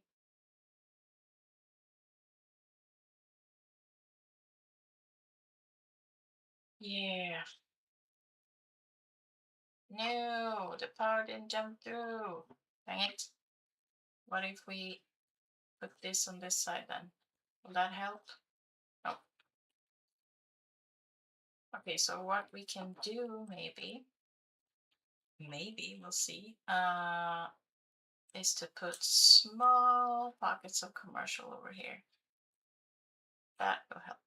Yeah. No, the power didn't jump through. Dang it. What if we put this on this side then? Will that help? No. Okay, so what we can do maybe we'll see, is to put small pockets of commercial over here. That will help.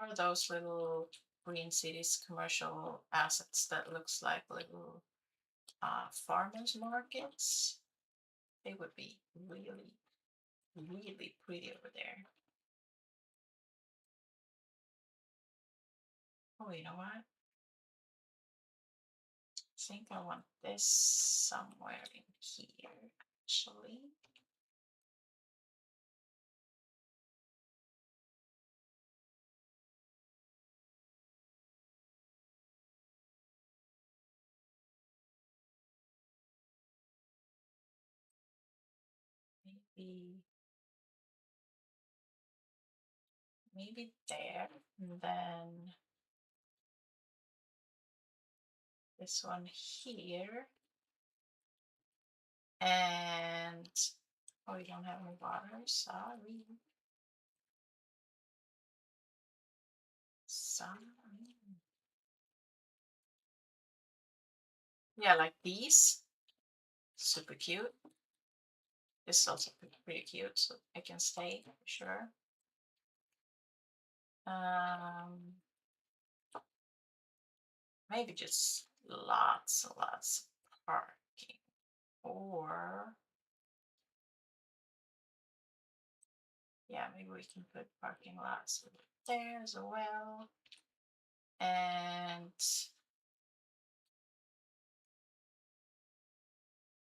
Or those little green cities commercial assets that looks like little farmers markets. They would be really, really pretty over there. Oh, you know what? I think I want this somewhere in here, actually. Maybe, maybe there, and then this one here, and oh, we don't have any water. Sorry. Sorry. Yeah, like these. Super cute. This is also pretty cute, so I can stay for sure. Maybe just lots and lots of parking. Or yeah, maybe we can put parking lots there as well. And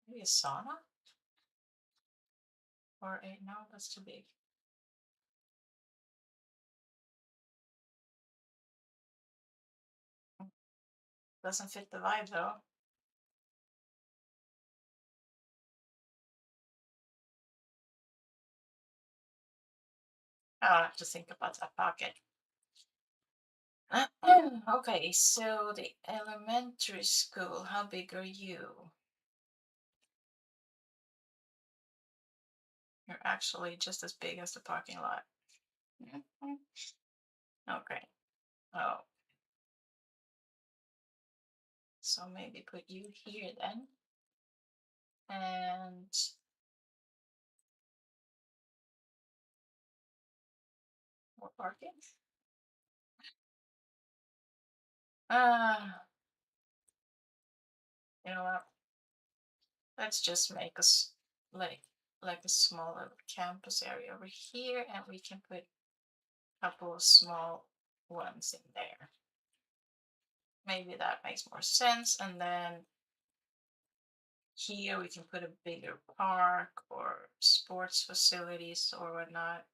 maybe a sauna? Or a no, that's too big. Doesn't fit the vibe though. I'll have to think about that pocket. Okay, so the elementary school, how big are you? You're actually just as big as the parking lot. Okay. Oh, so maybe put you here then. And more parking. You know what? Let's just make us like a small little campus area over here, and we can put a couple of small ones in there. Maybe that makes more sense. And then here we can put a bigger park or sports facilities or whatnot.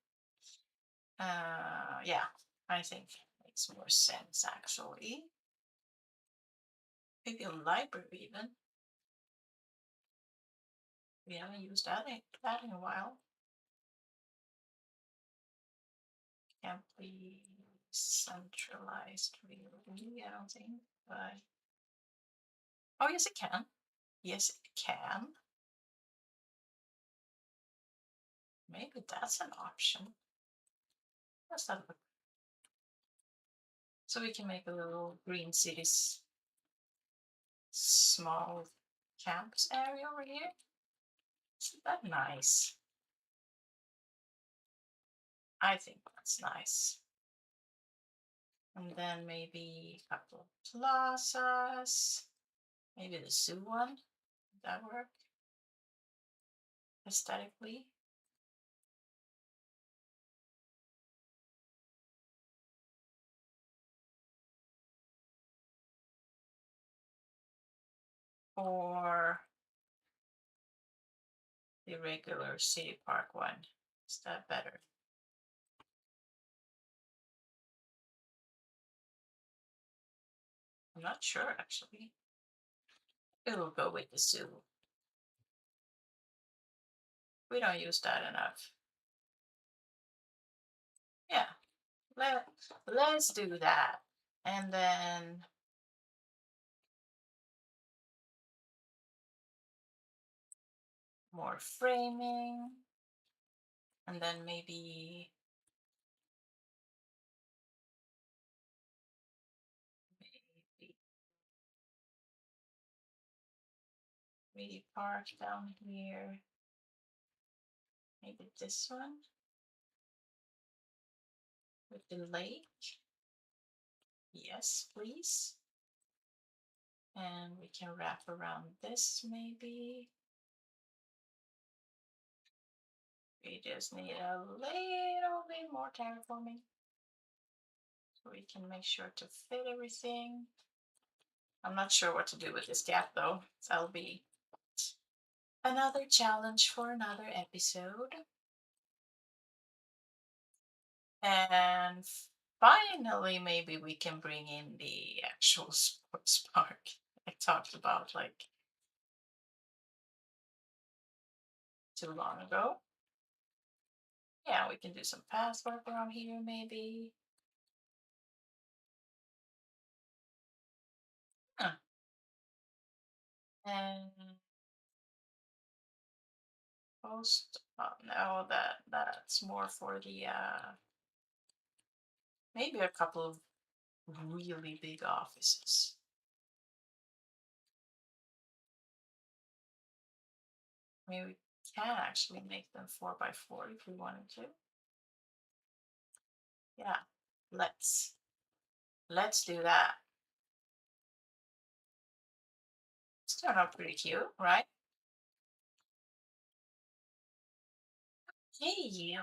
Yeah, I think it makes more sense actually. Maybe a library even. We haven't used that in a while. Can't be centralized really, I don't think. But oh yes, it can. Yes, it can. Maybe that's an option. Let's have a look. So we can make a little green cities small campus area over here. Isn't that nice? I think that's nice. And then maybe a couple of plazas. Maybe the zoo one. Would that work aesthetically? Or the regular city park one? Is that better? I'm not sure actually. It'll go with the zoo. We don't use that enough. Yeah, let's do that. And then more framing. And then maybe maybe maybe park down here. Maybe this one with the lake. Yes, please. And we can wrap around this maybe. We just need a little bit more terraforming so we can make sure to fit everything. I'm not sure what to do with this gap though. So that'll be another challenge for another episode. And finally, maybe we can bring in the actual sports park I talked about like too long ago. Yeah, we can do some path work around here maybe. Huh. And post, no, that's more for the maybe a couple of really big offices. I mean, we can actually make them 4x4 if we wanted to. Yeah, let's let's do that. It's turned out pretty cute, right? Okay.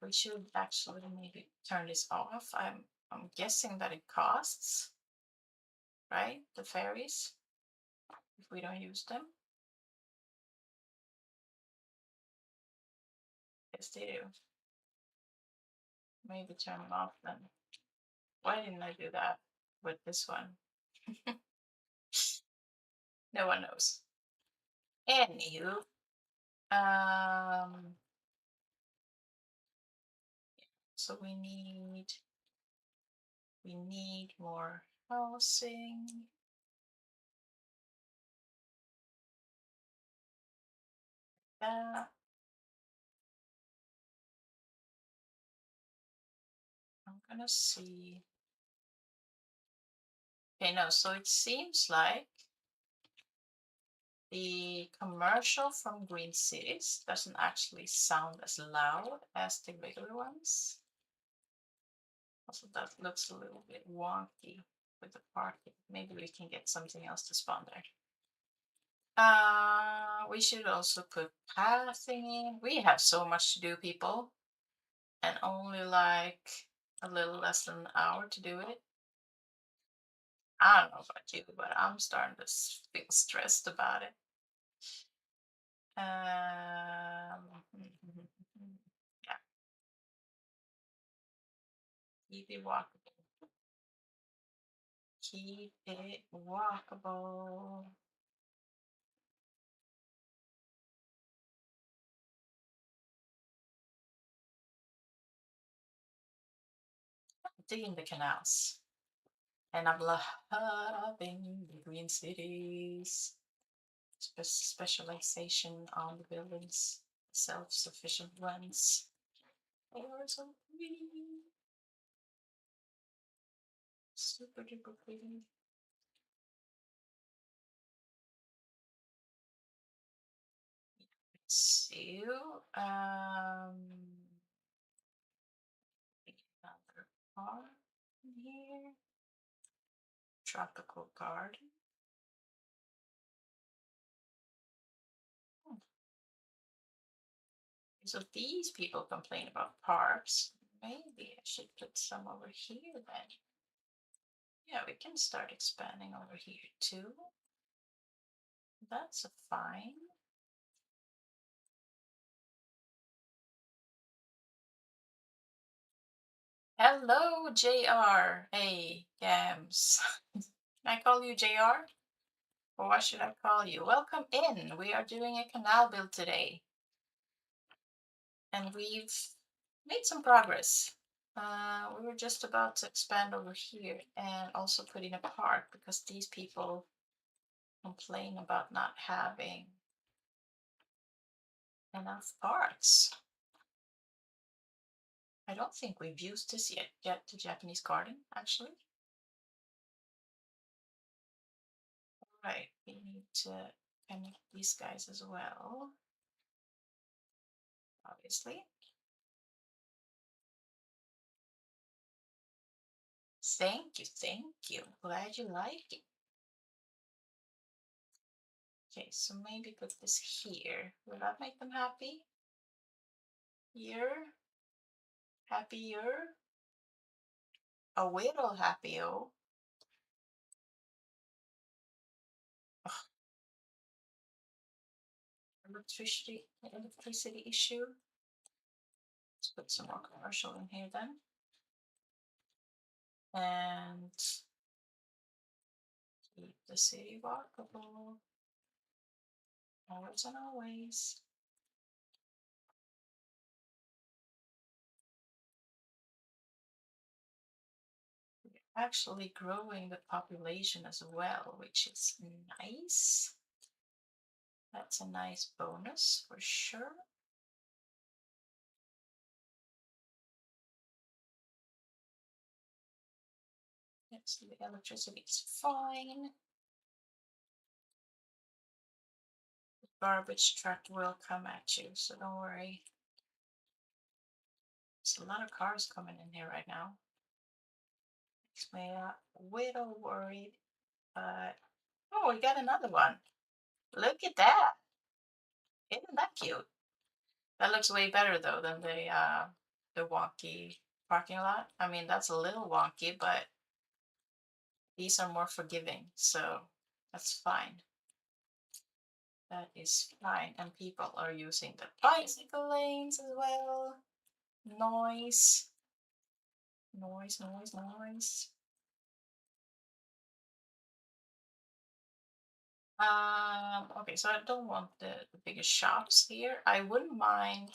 We should actually maybe turn this off. I'm guessing that it costs, right? The ferries, if we don't use them. Yes, they do. Maybe turn them off then. Why didn't I do that with this one? No one knows. Anywho, um, so we need more housing. That I'm gonna see. Okay, no, so it seems like the commercial from Green Cities doesn't actually sound as loud as the regular ones. Also, that looks a little bit wonky with the parking. Maybe we can get something else to spawn there. We should also put pathing in. We have so much to do, people, and only like a little less than an hour to do it. I don't know about you, but I'm starting to feel stressed about it. Yeah, keep it walkable. Keep it walkable. Digging the canals. And I'm loving the green cities. Specialization on the buildings, self-sufficient ones. They are so pretty. Super duper pretty. So, another park here. Tropical garden. Hmm. So these people complain about parks. Maybe I should put some over here then. Yeah, we can start expanding over here too. That's a fine. Hello, JR. Hey, Gams. Can I call you JR? Or what should I call you? Welcome in. We are doing a canal build today. And we've made some progress. We were just about to expand over here and also put in a park because these people complain about not having enough parks. I don't think we've used this yet the Japanese garden, actually. Right, we need to connect these guys as well, obviously. Thank you, thank you. Glad you like it. Okay, so maybe put this here. Will that make them happy? Here? Happier? A little happy, oh. Electricity issue. Let's put some more commercial in here then. And keep the city walkable. Always and always. We're actually growing the population as well, which is nice. That's a nice bonus for sure. Yes, the electricity is fine. The garbage truck will come at you, so don't worry. There's a lot of cars coming in here right now. Makes me a little worried, but oh, we got another one. Look at that. Isn't that cute? That looks way better though than the wonky parking lot. I mean, that's a little wonky, but these are more forgiving, so that's fine. That is fine. And people are using the bicycle lanes as well. Noise. Noise, noise, noise. Okay, so I don't want the biggest shops here. I wouldn't mind,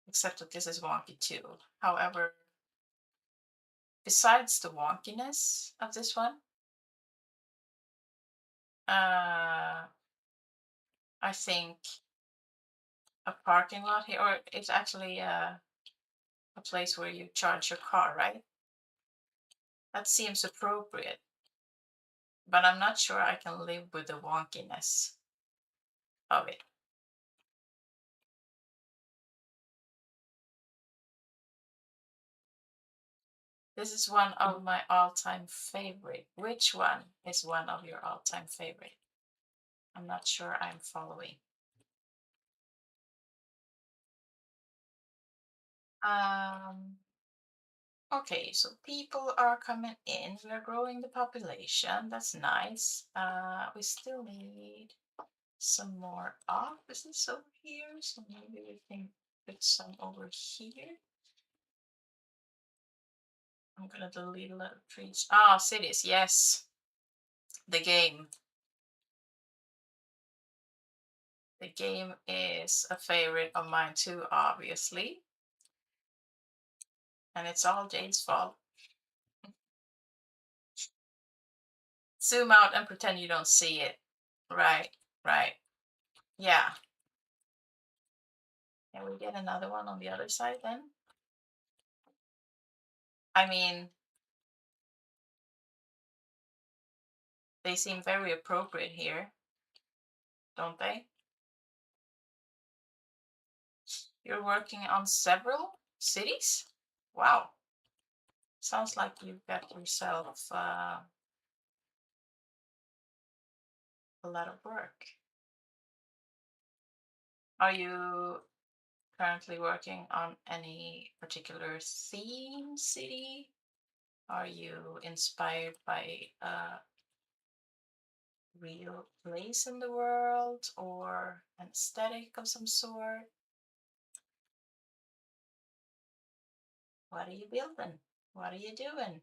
except that this is wonky too. However, besides the wonkiness of this one, uh, I think a parking lot here, or it's actually a place where you charge your car, right? That seems appropriate, but I'm not sure I can live with the wonkiness of it. This is one of my all-time favorite. Which one is one of your all-time favorite? I'm not sure I'm following. Um, okay, so people are coming in. We're growing the population. That's nice. We still need some more offices over here. So maybe we can put some over here. I'm gonna delete a lot of trees. Ah, cities, yes. The game. The game is a favorite of mine too, obviously. And it's all Jade's fault. Zoom out and pretend you don't see it. Right, right. Yeah. Can we get another one on the other side then? I mean, they seem very appropriate here, don't they? You're working on several cities? Wow. Sounds like you've got yourself a lot of work. Are you currently working on any particular theme city? Are you inspired by a real place in the world or an aesthetic of some sort? What are you building? What are you doing?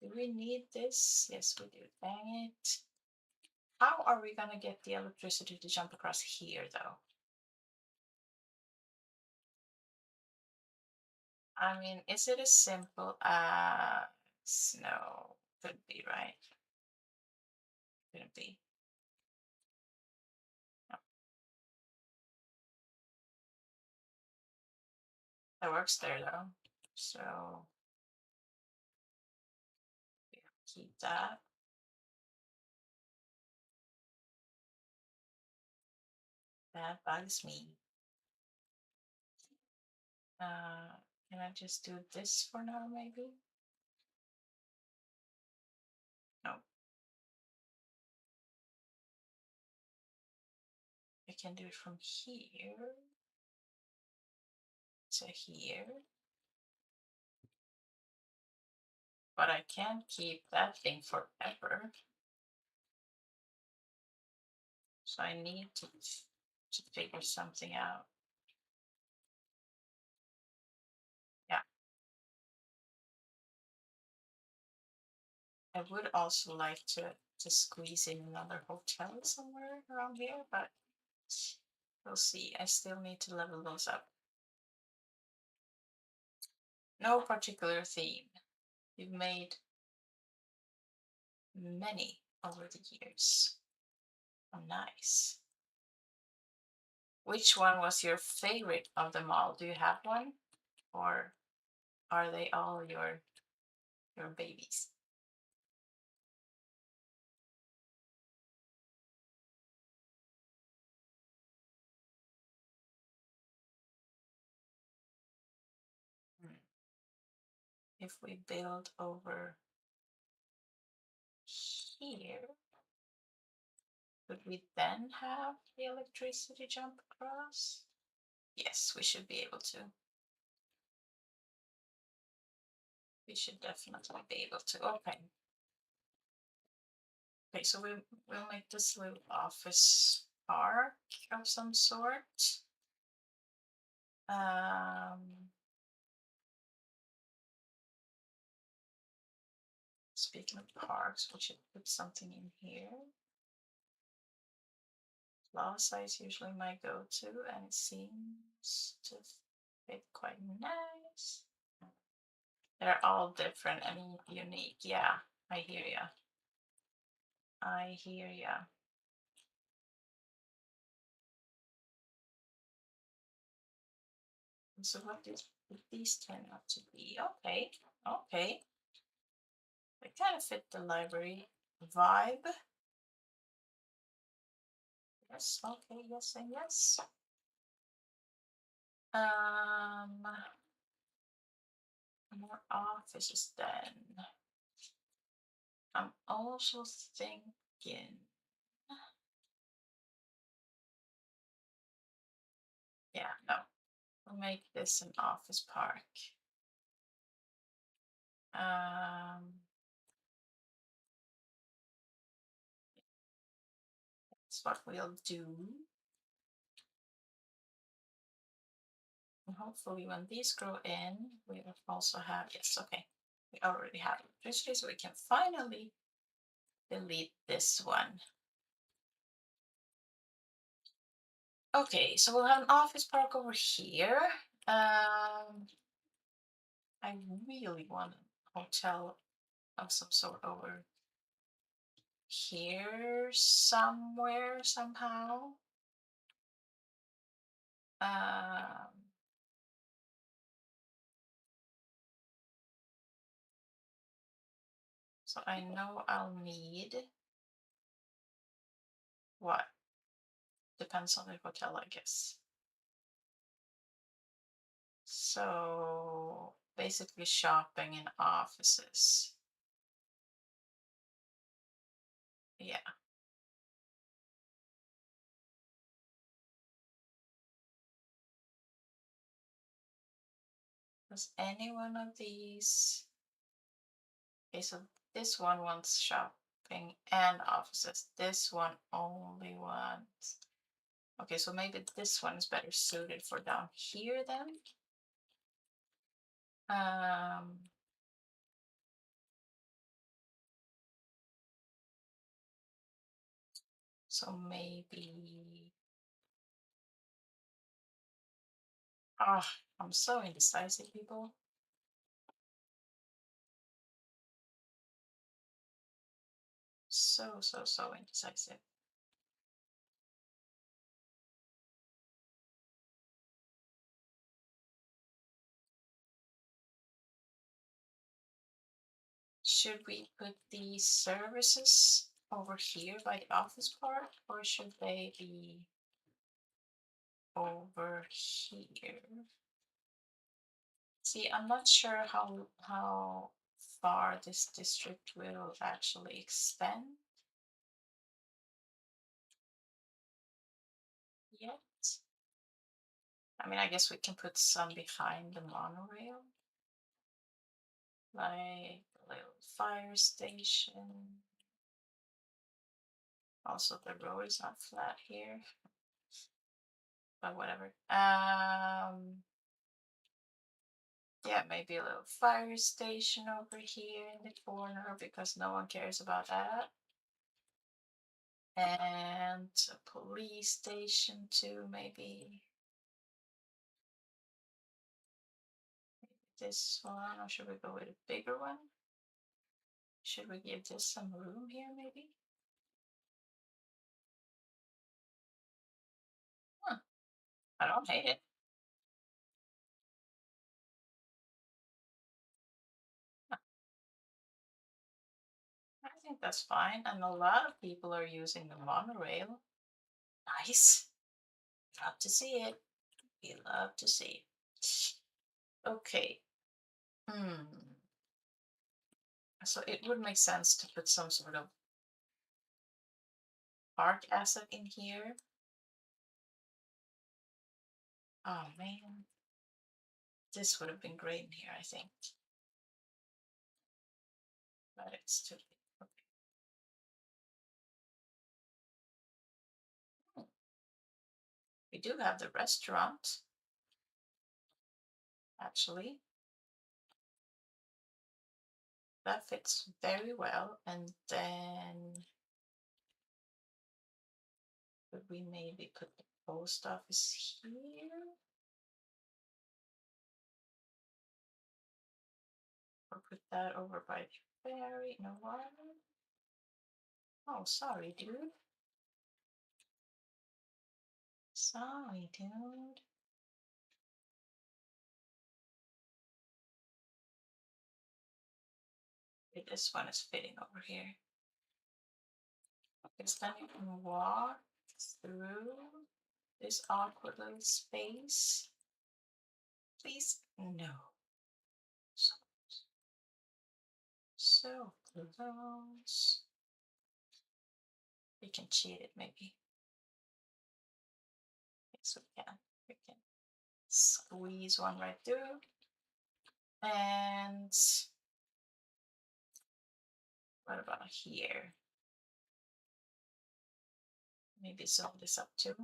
Do we need this? Yes, we do. Dang it. How are we gonna get the electricity to jump across here, though? I mean, is it as simple as no? Couldn't be, right? Couldn't be. No. That works there, though. So we keep that. That bugs me. Can I just do this for now, maybe? No. I can do it from here to here. But I can't keep that thing forever. So I need to figure something out. Yeah. I would also like to squeeze in another hotel somewhere around here, but we'll see. I still need to level those up. No particular theme. You've made many over the years. Oh, nice. Which one was your favorite of them all? Do you have one? Or are they all your babies? Hmm. If we build over here, would we then have the electricity jump across? Yes, we should be able to. We should definitely be able to. Okay. Okay, so we'll make this little office park of some sort. Speaking of parks, we should put something in here. Plaza is usually my go-to, and it seems to fit quite nice. They're all different and unique. Yeah, I hear ya. I hear ya. So what did these turn out to be? Okay, okay. They kind of fit the library vibe. Yes, okay, yes, and yes. Um, more offices then. I'm also thinking, yeah, no, we'll make this an office park. That's what we'll do. And hopefully when these grow in, we will also have, yes, okay. We already have electricity, so we can finally delete this one. Okay, so we'll have an office park over here. I really want a hotel of some sort over here somewhere, somehow. Um, so I know I'll need what? Depends on the hotel, I guess. So basically shopping and offices. Yeah. Does any one of these? Okay, so this one wants shopping and offices. This one only wants. Okay, so maybe this one is better suited for down here then. Um, so maybe. Ah, I'm so indecisive, people. So indecisive. Should we put these services over here by the office park, or should they be over here? See, I'm not sure how far this district will actually extend yet. I mean, I guess we can put some behind the monorail, like a little fire station. Also, the road is not flat here, but whatever. Yeah, maybe a little fire station over here in the corner because no one cares about that. And a police station too, maybe. This one, or should we go with a bigger one? Should we give this some room here, maybe? Huh, I don't hate it. I think that's fine, and a lot of people are using the monorail. Nice. Love to see it. We love to see it. Okay. So it would make sense to put some sort of park asset in here. Oh man, this would have been great in here, I think. But it's too big. Okay. We do have the restaurant, actually. That fits very well. And then could we maybe put the post office here? Or put that over by the ferry? No, what? Oh, sorry, dude. Sorry, dude. Okay, this one is fitting over here. Because then you can walk through this awkward little space. please? No. So close. We can cheat it maybe. Yes, we can. We can squeeze one right through. And what about here? Maybe zone this up too.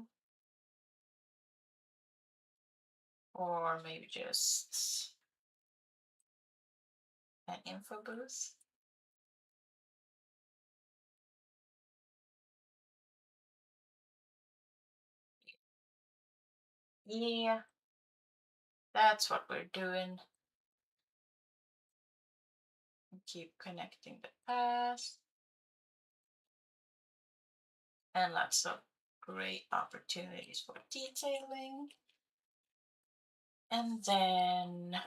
Or maybe just an info booth. Yeah, that's what we're doing. Keep connecting the path. And lots of great opportunities for detailing. And then,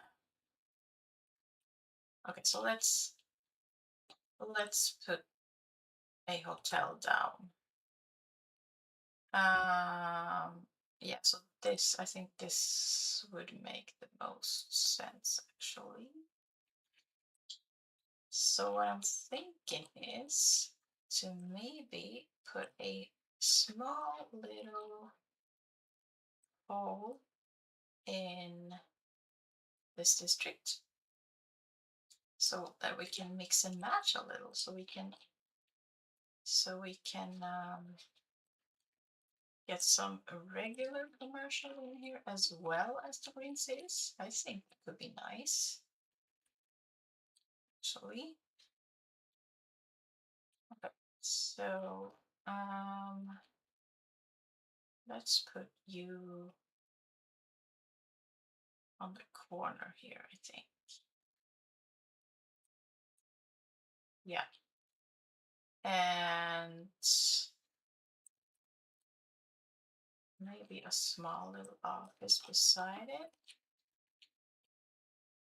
okay, so let's put a hotel down. Yeah, so this, I think this would make the most sense actually. So what I'm thinking is to maybe put a small little hole in this district so that we can mix and match a little, so we can get some regular commercial in here as well as the green cities. I think it could be nice actually. Okay, so let's put you on the corner here, I think. Yeah. And maybe a small little office beside it.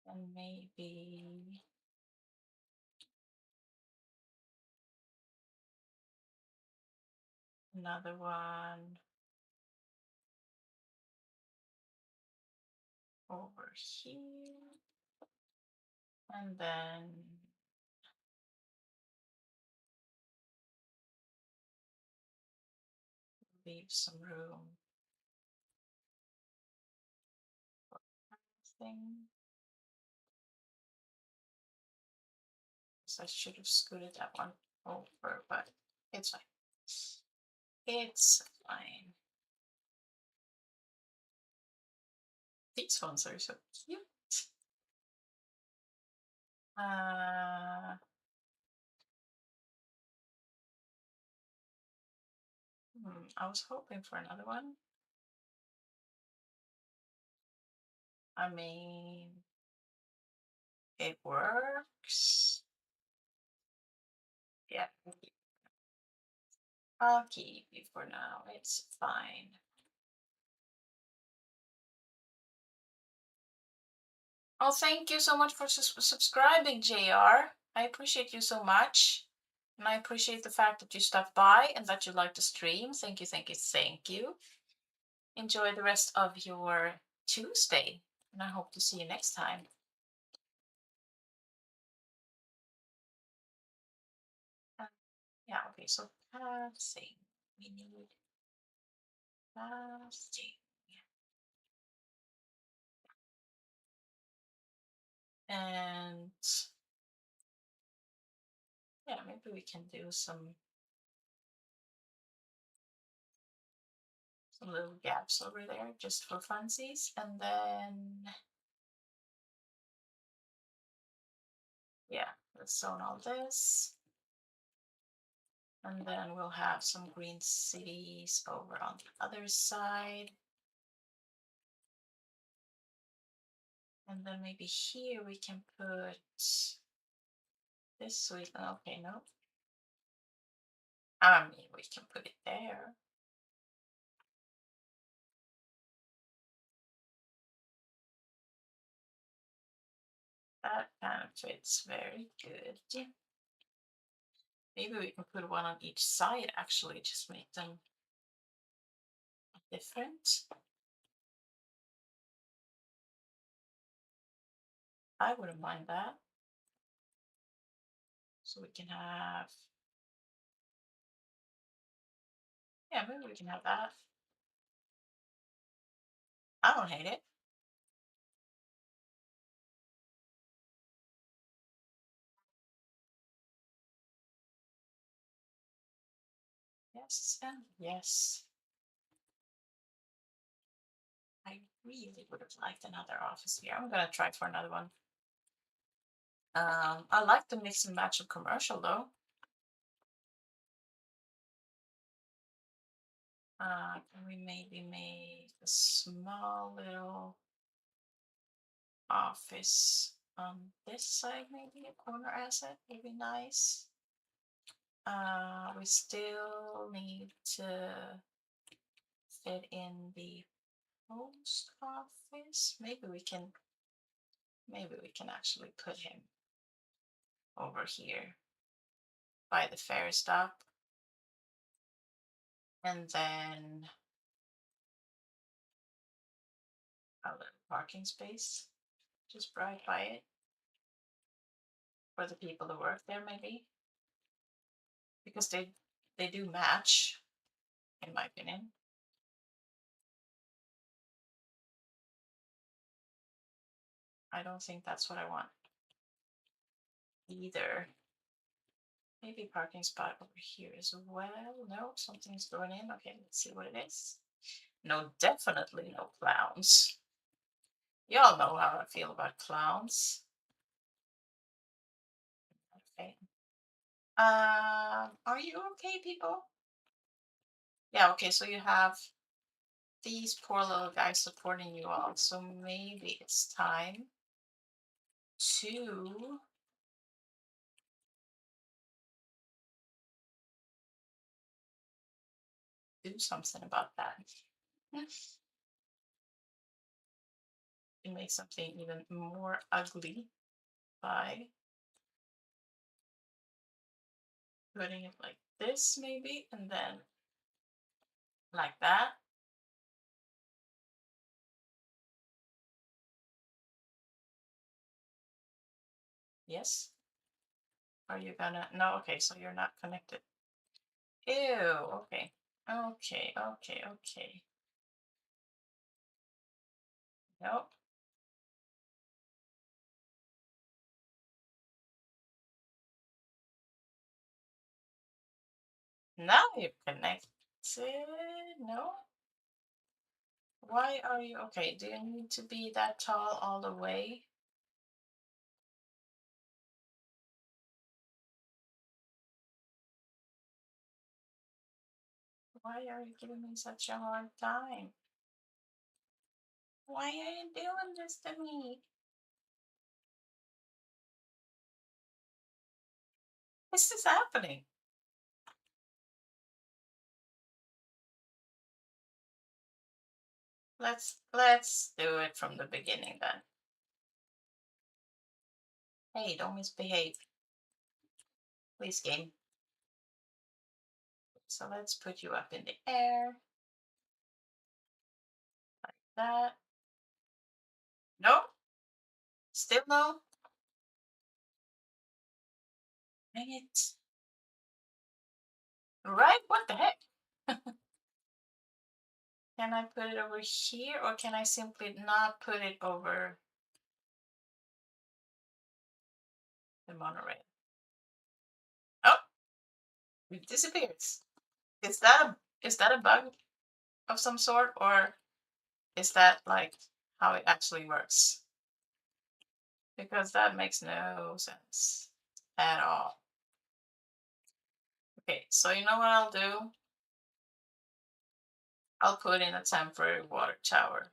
And maybe another one over here. And then leave some room for thing. So I should have scooted that one over, but it's fine. It's fine. These ones are so cute. I was hoping for another one. I mean, it works. Yeah, I'll keep you for now. It's fine. Oh, thank you so much for subscribing, JR. I appreciate you so much. And I appreciate the fact that you stopped by and that you liked the stream. Thank you, thank you, thank you. Enjoy the rest of your Tuesday. And I hope to see you next time. Yeah, okay, so passing. We need passing. And yeah, maybe we can do some little gaps over there just for funsies. And then, yeah, let's zone all this. And then we'll have some green cities over on the other side. And then maybe here we can put this sweet. Okay, no. I mean, we can put it there. That kind of fits very good. Maybe we can put one on each side actually, just make them different. I wouldn't mind that. So we can have, yeah, maybe we can have that. I don't hate it. Yes, and yes. I really would have liked another office here. I'm gonna try for another one. I like the mix and match of commercial though. Can we maybe make a small little office on this side, maybe a corner asset would be nice. We still need to fit in the post office. Maybe we can actually put him over here by the ferry stop. And then a little parking space just right by it for the people who work there, maybe because they do match, in my opinion. I don't think that's what I want either. Maybe parking spot over here as well. No, something's going in. Okay, let's see what it is. No, definitely no clowns. Y'all know how I feel about clowns. Okay. Are you okay, people? Yeah, okay, so you have these poor little guys supporting you all. So maybe it's time to do something about that. You make something even more ugly by putting it like this, maybe, and then like that. Yes. Are you gonna? No, okay, so you're not connected. Ew, okay. Okay. Nope. Now you're connected. No? Why are you okay? Do you need to be that tall all the way? Why are you giving me such a hard time? Why are you doing this to me? This is happening. Let's do it from the beginning then. Hey, don't misbehave. Please, game. So let's put you up in the air. Like that. No? Still no? Dang it. Right? What the heck? Can I put it over here or can I simply not put it over the monorail? Oh, it disappears. Is that a bug of some sort or is that like how it actually works? Because that makes no sense at all. Okay, so you know what I'll do? I'll put in a temporary water tower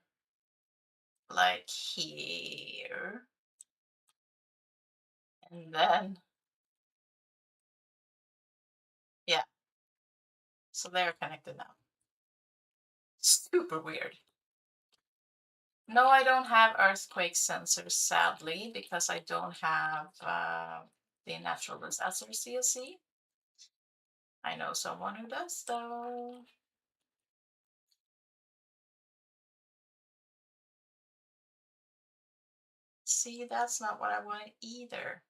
like here. And then, yeah, so they're connected now. Super weird. No, I don't have earthquake sensors, sadly, because I don't have the natural disaster CSC. I know someone who does, though. See, that's not what I wanted either.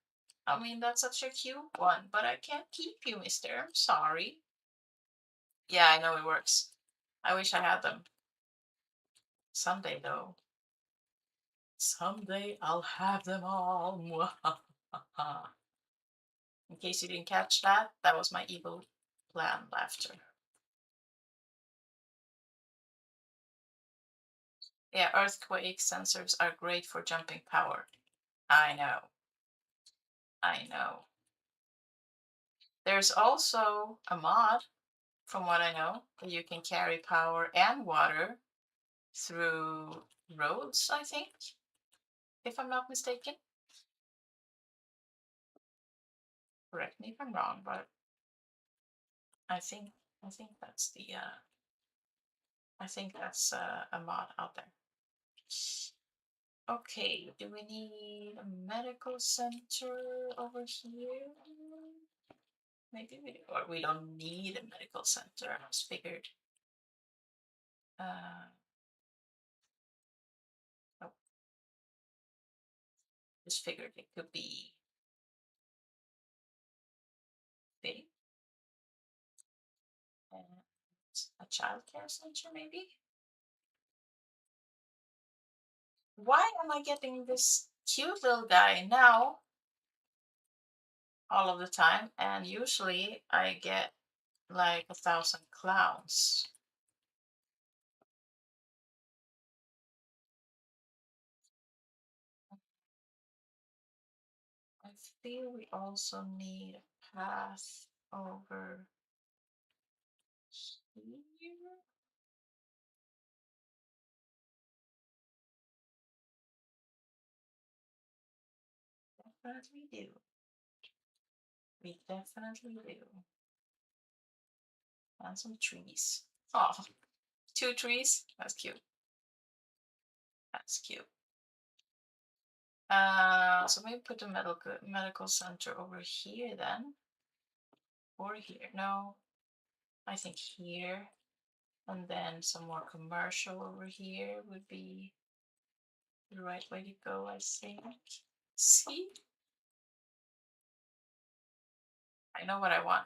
I mean, that's such a cute one, but I can't keep you, mister. I'm sorry. Yeah, I know it works. I wish I had them. Someday, though. Someday I'll have them all. In case you didn't catch that, that was my evil plan laughter. Yeah, earthquake sensors are great for jumping power. I know. I know. There's also a mod, from what I know, that you can carry power and water through roads, I think, if I'm not mistaken. Correct me if I'm wrong, but I think that's the I think that's a mod out there. Okay, do we need a medical center over here? Maybe we do, or we don't need a medical center. I just figured. Oh, just figured it could be big. And a childcare center, maybe. Why am I getting this cute little guy now all of the time? And usually I get like 1,000 clowns. I feel we also need a path over here. Definitely do. We definitely do. And some trees. Oh, 2 trees? That's cute. That's cute. So maybe put the medical center over here then. Or here. No, I think here. And then some more commercial over here would be the right way to go, I think. See? I know what I want.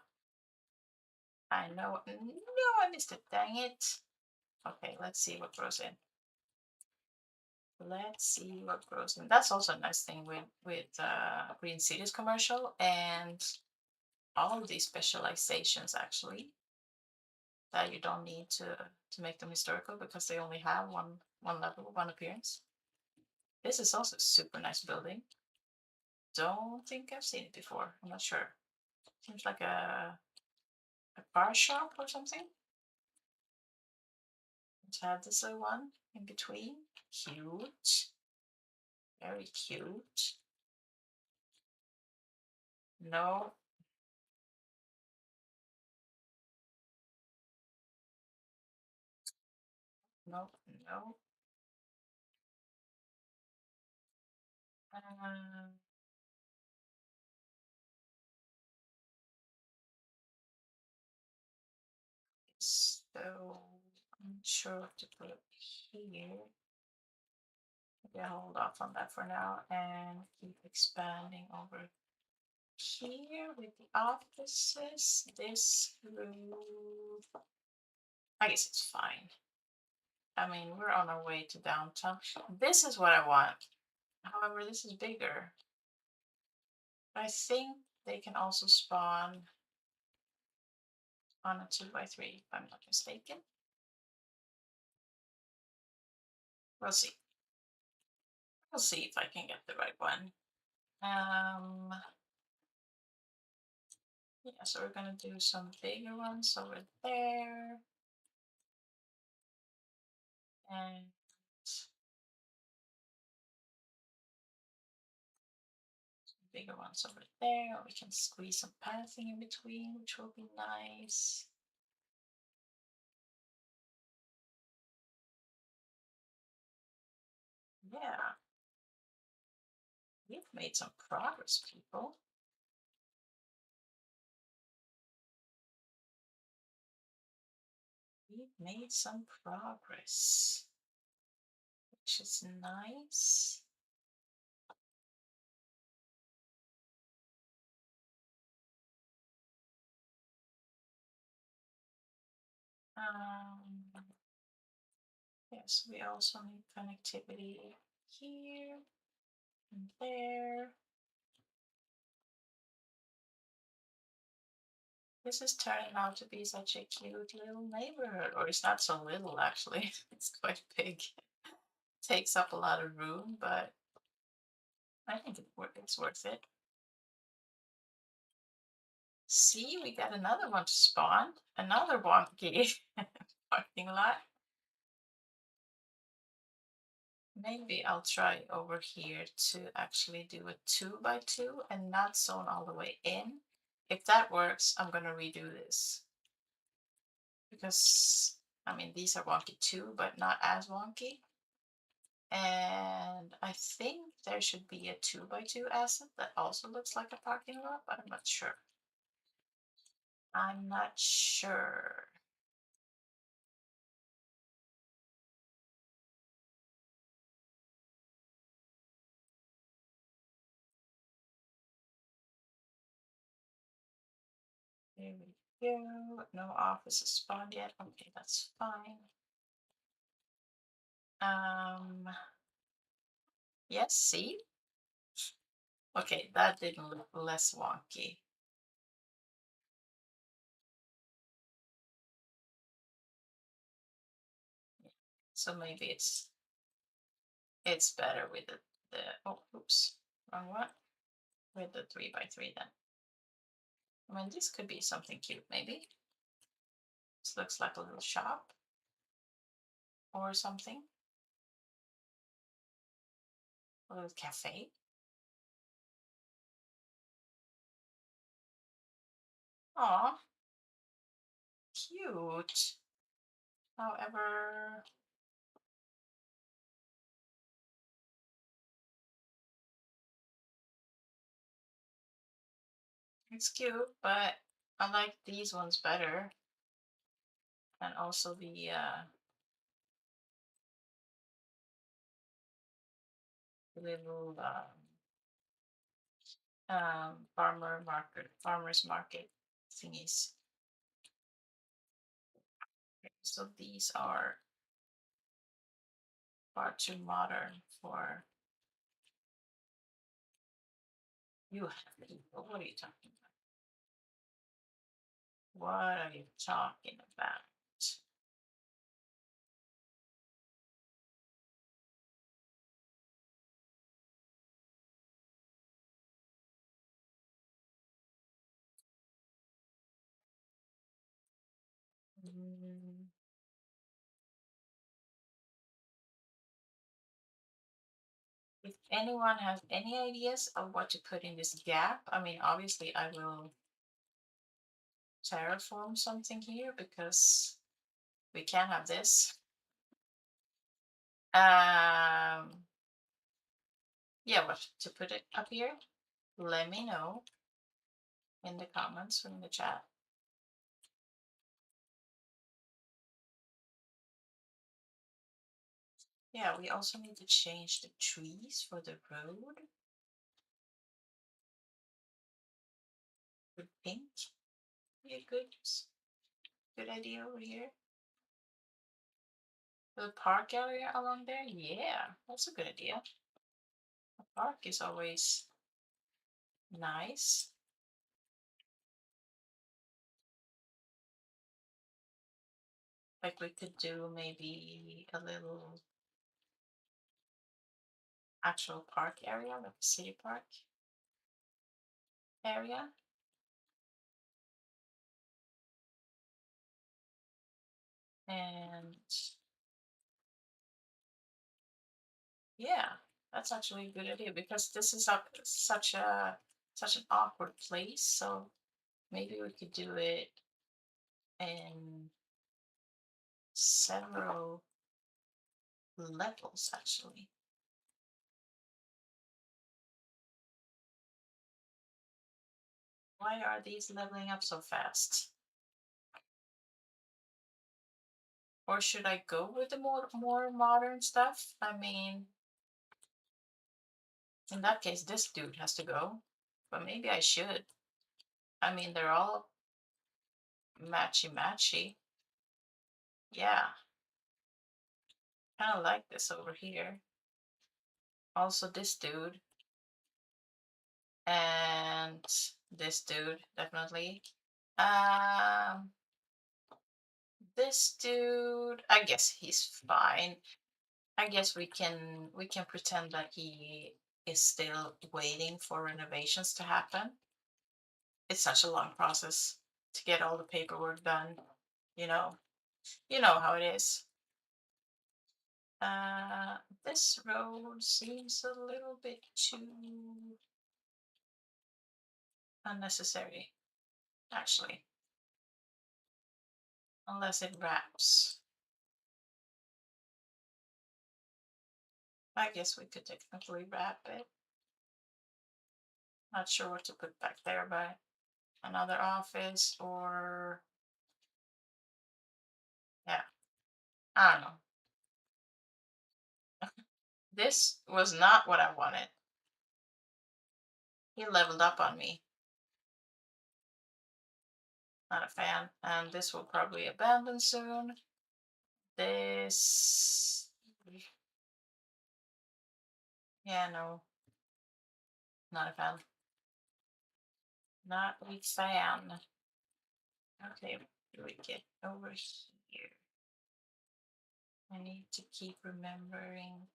I know. No, I missed it. Dang it. Okay, let's see what grows in. Let's see what grows in. That's also a nice thing with Green Cities commercial and all of these specializations actually, that you don't need to make them historical because they only have one level, one appearance. This is also a super nice building. Don't think I've seen it before. I'm not sure. Seems like a car shop or something. Let's have this little one in between. Cute. Very cute. No. No. No. Um, so I'm sure what to put here. Maybe I'll hold off on that for now and keep expanding over here with the offices. This roof, I guess it's fine. I mean, we're on our way to downtown. This is what I want. However, this is bigger. I think they can also spawn on a 2x3, if I'm not mistaken. We'll see. We'll see if I can get the right one. Yeah, so we're gonna do some bigger ones over there. And bigger ones over there. We can squeeze some pathing in between, which will be nice. Yeah, we've made some progress, people. We've made some progress, which is nice. Um, yes, we also need connectivity here and there. This is turning out to be such a cute little neighborhood, or it's not so little actually. It's quite big. Takes up a lot of room, but I think it's worth it. See, we got another one to spawn. Another wonky parking lot. Maybe I'll try over here to actually do a 2x2 and not zone all the way in. If that works, I'm gonna redo this. Because, I mean, these are wonky too, but not as wonky. And I think there should be a 2x2 asset that also looks like a parking lot, but I'm not sure. I'm not sure. There we go. No office is spawned yet. Okay, that's fine. Yes, see? Okay, that didn't look less wonky. So maybe it's better with the oh oops, wrong one. With the 3x3 then. I mean, this could be something cute maybe. This looks like a little shop or something. A little cafe. Aw, cute. However, it's cute, but I like these ones better. And also the little farmers market thingies. Okay, so these are far too modern for you. People. What are you talking about? What are you talking about? Mm, if anyone has any ideas of what to put in this gap, I mean, obviously I will terraform something here because we can have this. Yeah, what to put it up here? Let me know in the comments or in the chat. Yeah, we also need to change the trees for the road with pink. Yeah, good idea over here. The park area along there? Yeah, that's a good idea. A park is always nice. Like we could do maybe a little actual park area, like a city park area. And yeah, that's actually a good idea because this is such an awkward place. So maybe we could do it in several levels actually. Why are these leveling up so fast? Or should I go with the more modern stuff? I mean, in that case, this dude has to go. But maybe I should. I mean, they're all matchy matchy. Yeah, kind of like this over here. Also, this dude and this dude, definitely. Um, this dude, I guess he's fine. I guess we can pretend that he is still waiting for renovations to happen. It's such a long process to get all the paperwork done, you know. You know how it is. Uh, this road seems a little bit too unnecessary, actually, unless it wraps. I guess we could technically wrap it. Not sure what to put back there, but another office or yeah, I don't know. This was not what I wanted. He leveled up on me. Not a fan. And this will probably abandon soon. This, yeah, no, not a fan. Not a fan. Okay, do we get over here? I need to keep remembering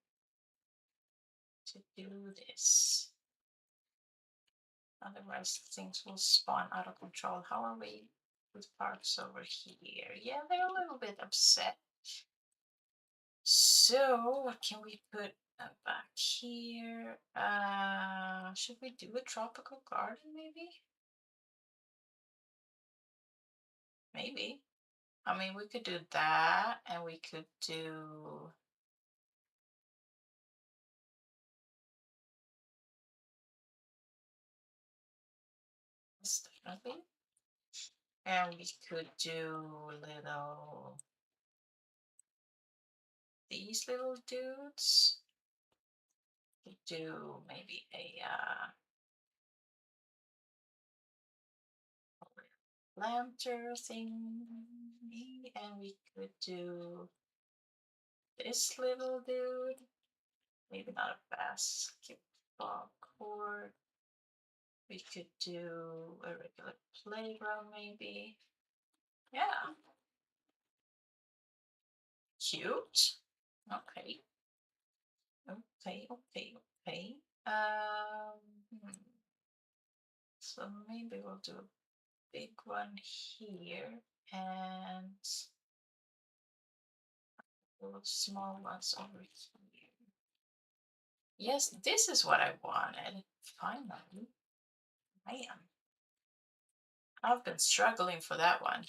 to do this. Otherwise, things will spawn out of control. How are we with parks over here? Yeah, they're a little bit upset. So, what can we put back here? Should we do a tropical garden, maybe? Maybe. I mean, we could do that, and we could do this definitely. And we could do little these little dudes. We could do maybe a lantern thingy, and we could do this little dude. Maybe not a basketball court. We could do a regular playground, maybe. Yeah, cute. Okay, okay. Um, hmm. So maybe we'll do a big one here and little small ones over here. Yes, this is what I wanted. Finally. Man, I've been struggling for that one.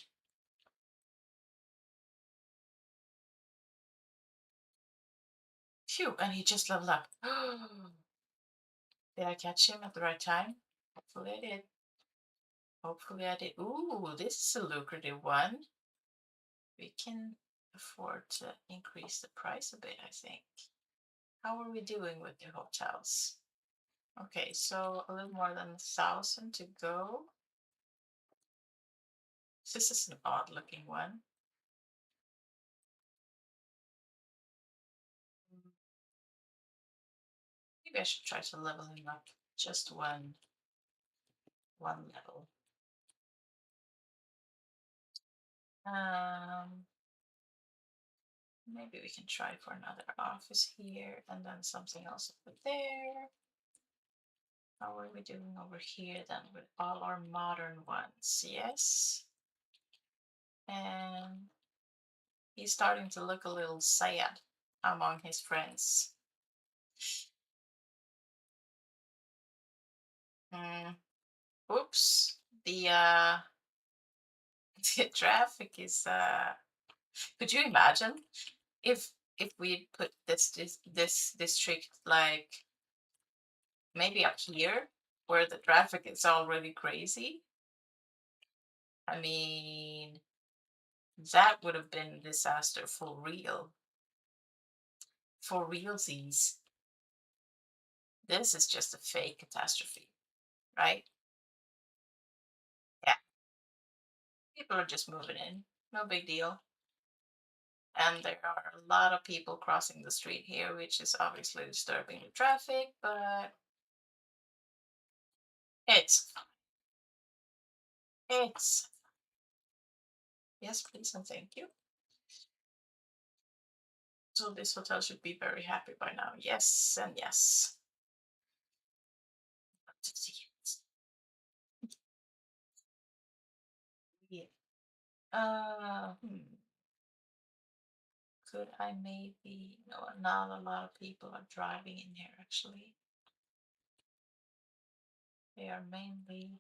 Phew, and he just leveled up. Did I catch him at the right time? Hopefully I did. Hopefully I did. Ooh, this is a lucrative one. We can afford to increase the price a bit, I think. How are we doing with the hotels? Okay, so a little more than 1,000 to go. This is an odd looking one. Maybe I should try to level him up just one level. Um, Maybe we can try for another office here and then something else over there. How are we doing over here then with all our modern ones? Yes. And he's starting to look a little sad among his friends. Mm, oops. The the traffic is could you imagine if we put this district like maybe up here where the traffic is already crazy? I mean, that would have been a disaster for real. For realsies. This is just a fake catastrophe, right? Yeah. People are just moving in. No big deal. And there are a lot of people crossing the street here, which is obviously disturbing the traffic, but it's it's yes, please and thank you. So this hotel should be very happy by now. Yes and yes. Let's see it. Yeah. Could I maybe no? Not a lot of people are driving in here actually. They are mainly.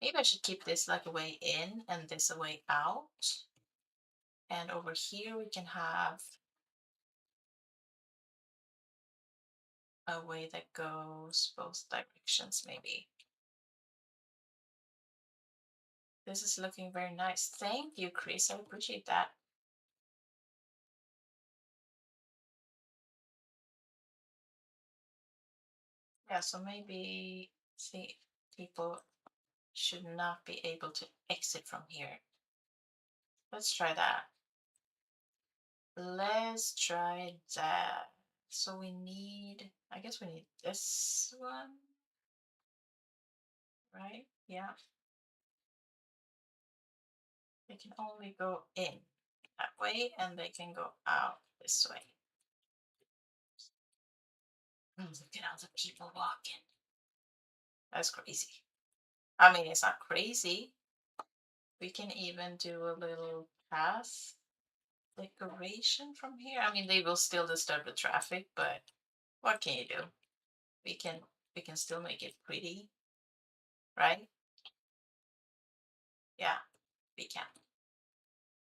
Maybe I should keep this like a way in and this a way out. And over here we can have a way that goes both directions, maybe. This is looking very nice. Thank you, Chris. I appreciate that. Yeah, so maybe see people should not be able to exit from here. Let's try that. Let's try that. So we need, I guess we need this one, right? Yeah. They can only go in that way and they can go out this way. Look at all the people walking. That's crazy. I mean, it's not crazy. We can even do a little path decoration from here. I mean, they will still disturb the traffic, but what can you do? We can we can still make it pretty, right? Yeah, we can.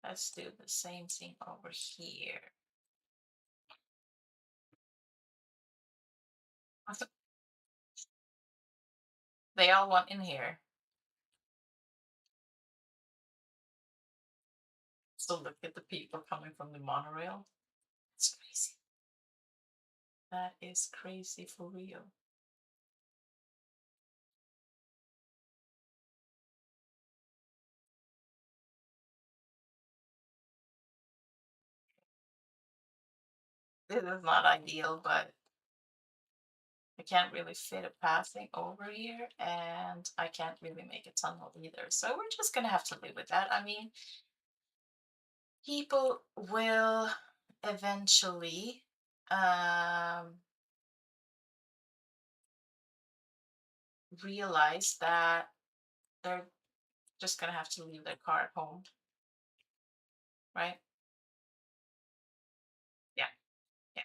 Let's do the same thing over here. They all want in here. So look at the people coming from the monorail. It's crazy. That is crazy for real. This is not ideal, but I can't really fit a passing over here, and I can't really make a tunnel either. So we're just gonna have to live with that. I mean, people will eventually realize that they're just gonna have to leave their car at home, right? Yeah, yeah.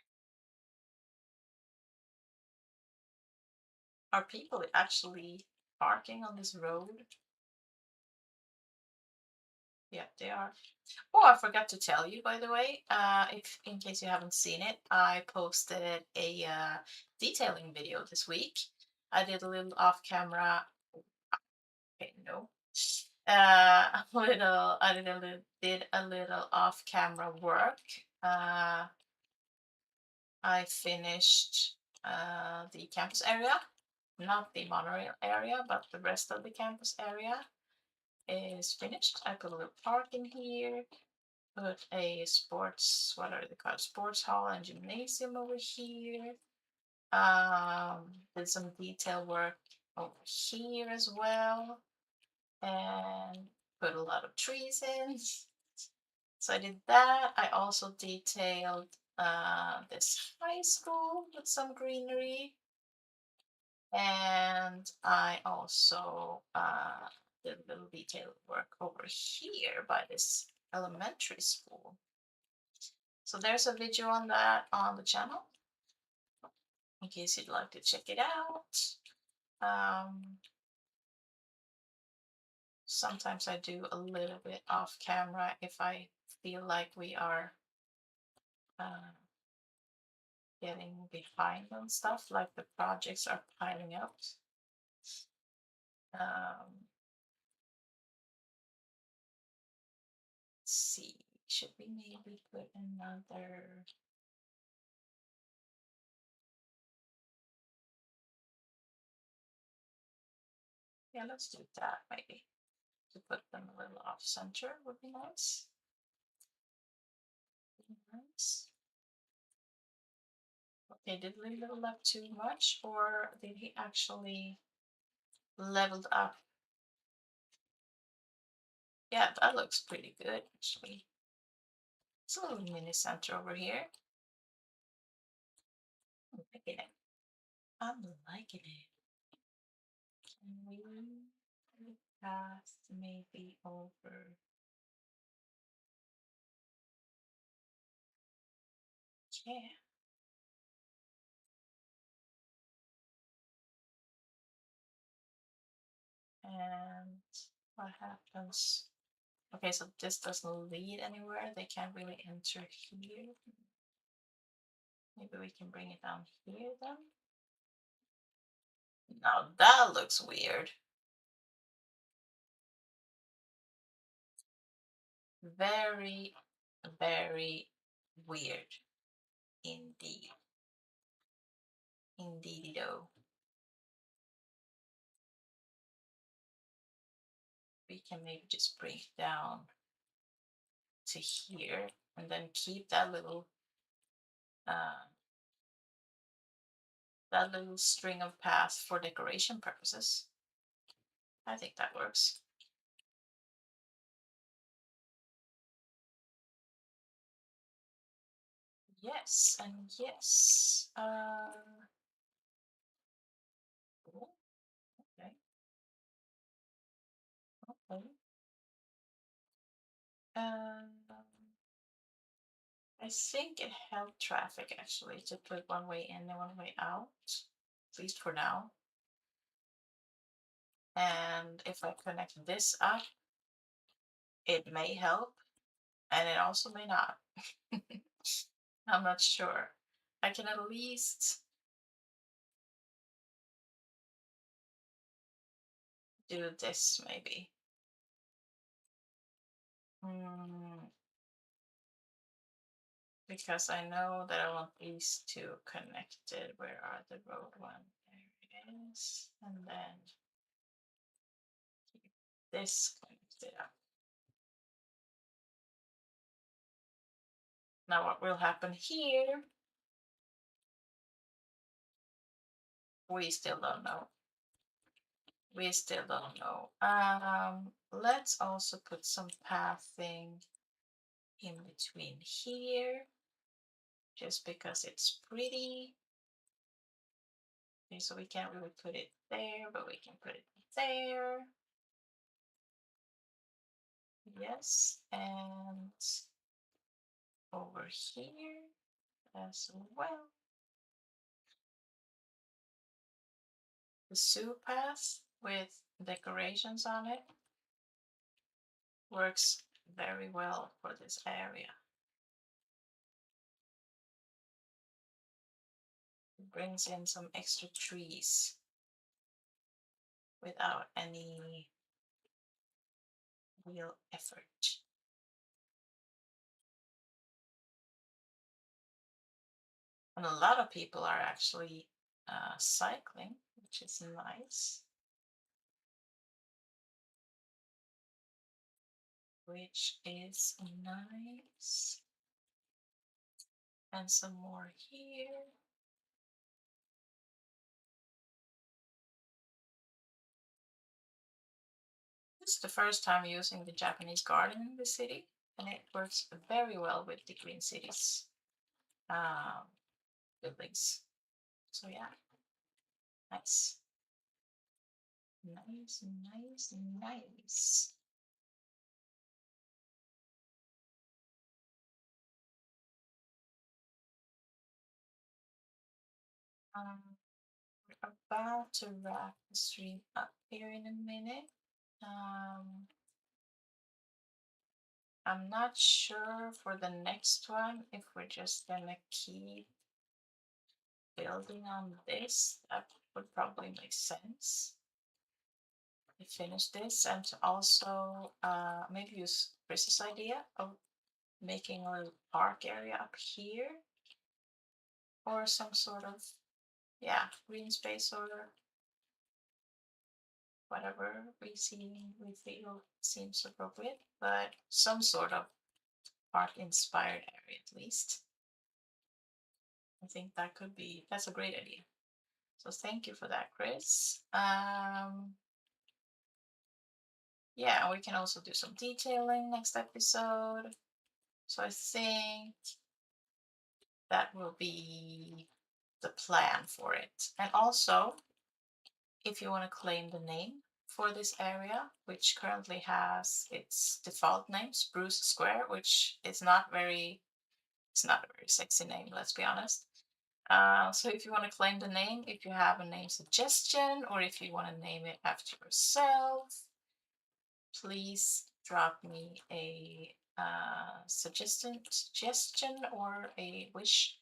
Are people actually parking on this road? Yeah, they are. Oh, I forgot to tell you, by the way, if in case you haven't seen it, I posted a detailing video this week. I did a little off-camera. Okay, no. A little. I did a little off-camera work. Uh, I finished the campus area, not the monorail area, but the rest of the campus area is finished. I put a little park in here. Put a sports, what are they called? Sports hall and gymnasium over here. Did some detail work over here as well, and put a lot of trees in. So I did that. I also detailed this high school with some greenery, and I also did a little detail work over here by this elementary school. So there's a video on that on the channel in case you'd like to check it out. Sometimes I do a little bit off camera if I feel like we are uh, getting behind on stuff, like the projects are piling up. Um, let's see, should we maybe put another? Yeah, let's do that maybe. To put them a little off center would be nice. Okay, did we level up too much, or did he actually leveled up? Yeah, that looks pretty good, actually. It's a little mini center over here. I'm liking it. I'm liking it. Can we pass maybe over? Yeah. And what happens? Okay, so this doesn't lead anywhere. They can't really enter here. Maybe we can bring it down here then. Now that looks weird. Very, very weird indeed. Indeedy though. We can maybe just bring it down to here and then keep uh, that little string of paths for decoration purposes. I think that works. Yes, and yes. Cool. Okay. Okay. Um, I think it helped traffic actually to put one way in and one way out, at least for now. And if I connect this up, it may help, and it also may not. I'm not sure. I can at least do this maybe. Mm, because I know that I want these two connected. Where are the road one? There it is. And then keep this connected up. Now what will happen here? We still don't know. We still don't know. Let's also put some pathing in between here, just because it's pretty. Okay, so we can't really put it there, but we can put it there. Yes, and over here as well. The zoo path with decorations on it works very well for this area. It brings in some extra trees without any real effort. And a lot of people are actually cycling, which is nice. Which is nice. And some more here. This is the first time using the Japanese garden in the city, and it works very well with the Green Cities um, buildings. So yeah, nice. Nice, nice, nice. We're about to wrap the stream up here in a minute. I'm not sure for the next one if we're just gonna keep building on this. That would probably make sense. To finish this and to also maybe use Chris's idea of making a little park area up here or some sort of, yeah, green space or whatever we feel seems appropriate, but some sort of park inspired area at least. I think that's a great idea. So thank you for that, Chris. Yeah, we can also do some detailing next episode. So I think that will be the plan for it. And also, if you want to claim the name for this area, which currently has its default name, Spruce Square, which is not very, it's not a very sexy name, let's be honest. So if you want to claim the name, if you have a name suggestion, or if you want to name it after yourself, please drop me a suggestion or a wish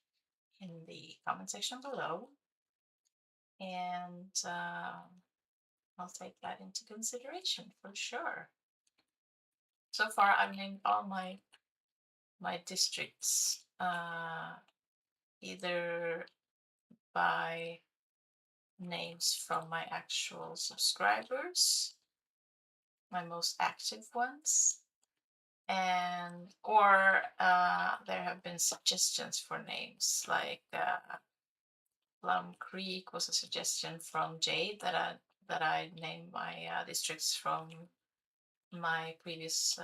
in the comment section below, and I'll take that into consideration for sure. So far, I've named all my districts either by names from my actual subscribers, my most active ones, and or there have been suggestions for names like Plum Creek was a suggestion from Jade that I named my districts from my previous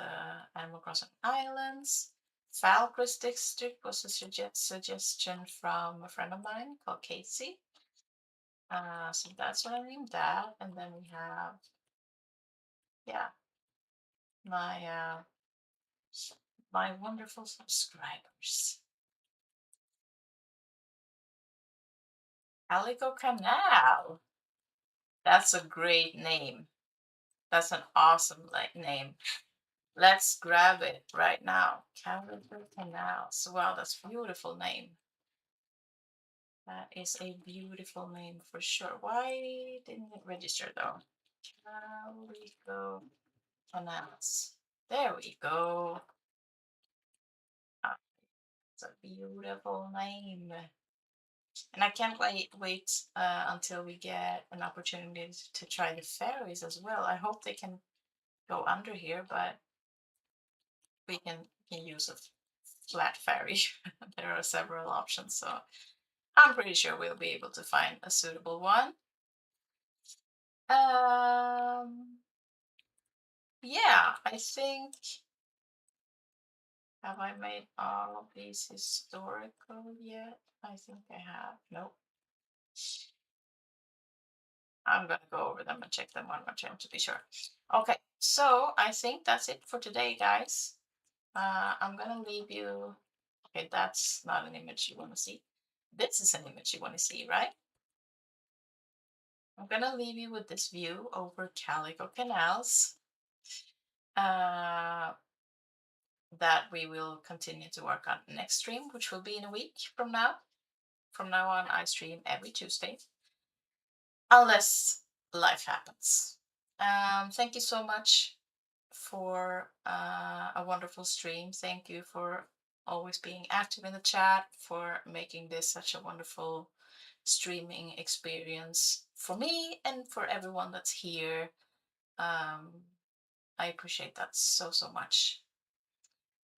Animal Crossing Islands. Falcrest district was a suggestion from a friend of mine called Casey. So that's what I named that, and then we have, yeah, my my wonderful subscribers. Calico Canal. That's a great name. That's an awesome name. Let's grab it right now. Calico Canals. Wow, that's a beautiful name. That is a beautiful name for sure. Why didn't it register though? Calico Canals. There we go. Ah, it's a beautiful name. And I can't wait until we get an opportunity to try the ferries as well. I hope they can go under here, but we can use a flat ferry. There are several options, so I'm pretty sure we'll be able to find a suitable one. Yeah, I think, have I made all of these historical yet? I think I have. Nope. I'm gonna go over them and check them one more time to be sure. Okay, so I think that's it for today, guys. I'm gonna leave you. Okay, that's not an image you want to see. This is an image you want to see, right? I'm gonna leave you with this view over Calico Canals. Uh, that we will continue to work on next stream, which will be in a week from now. From now on, I stream every Tuesday, unless life happens. Thank you so much for a wonderful stream. Thank you for always being active in the chat, for making this such a wonderful streaming experience for me and for everyone that's here. I appreciate that so, so much.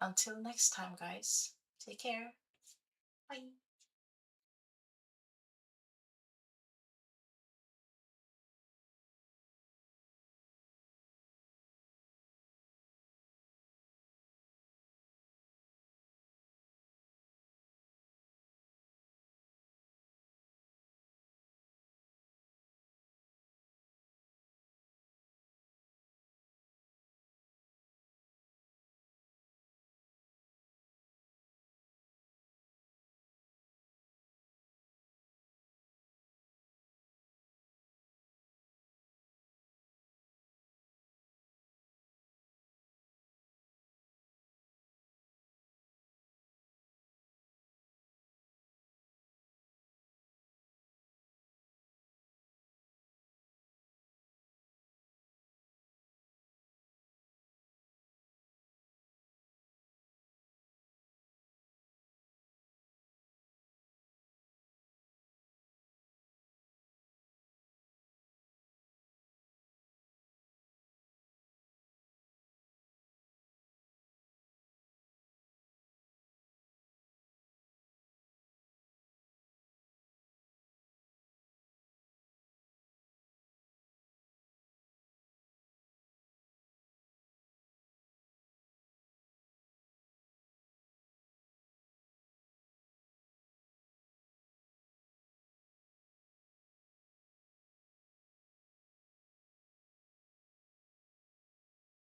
Until next time, guys, take care. Bye.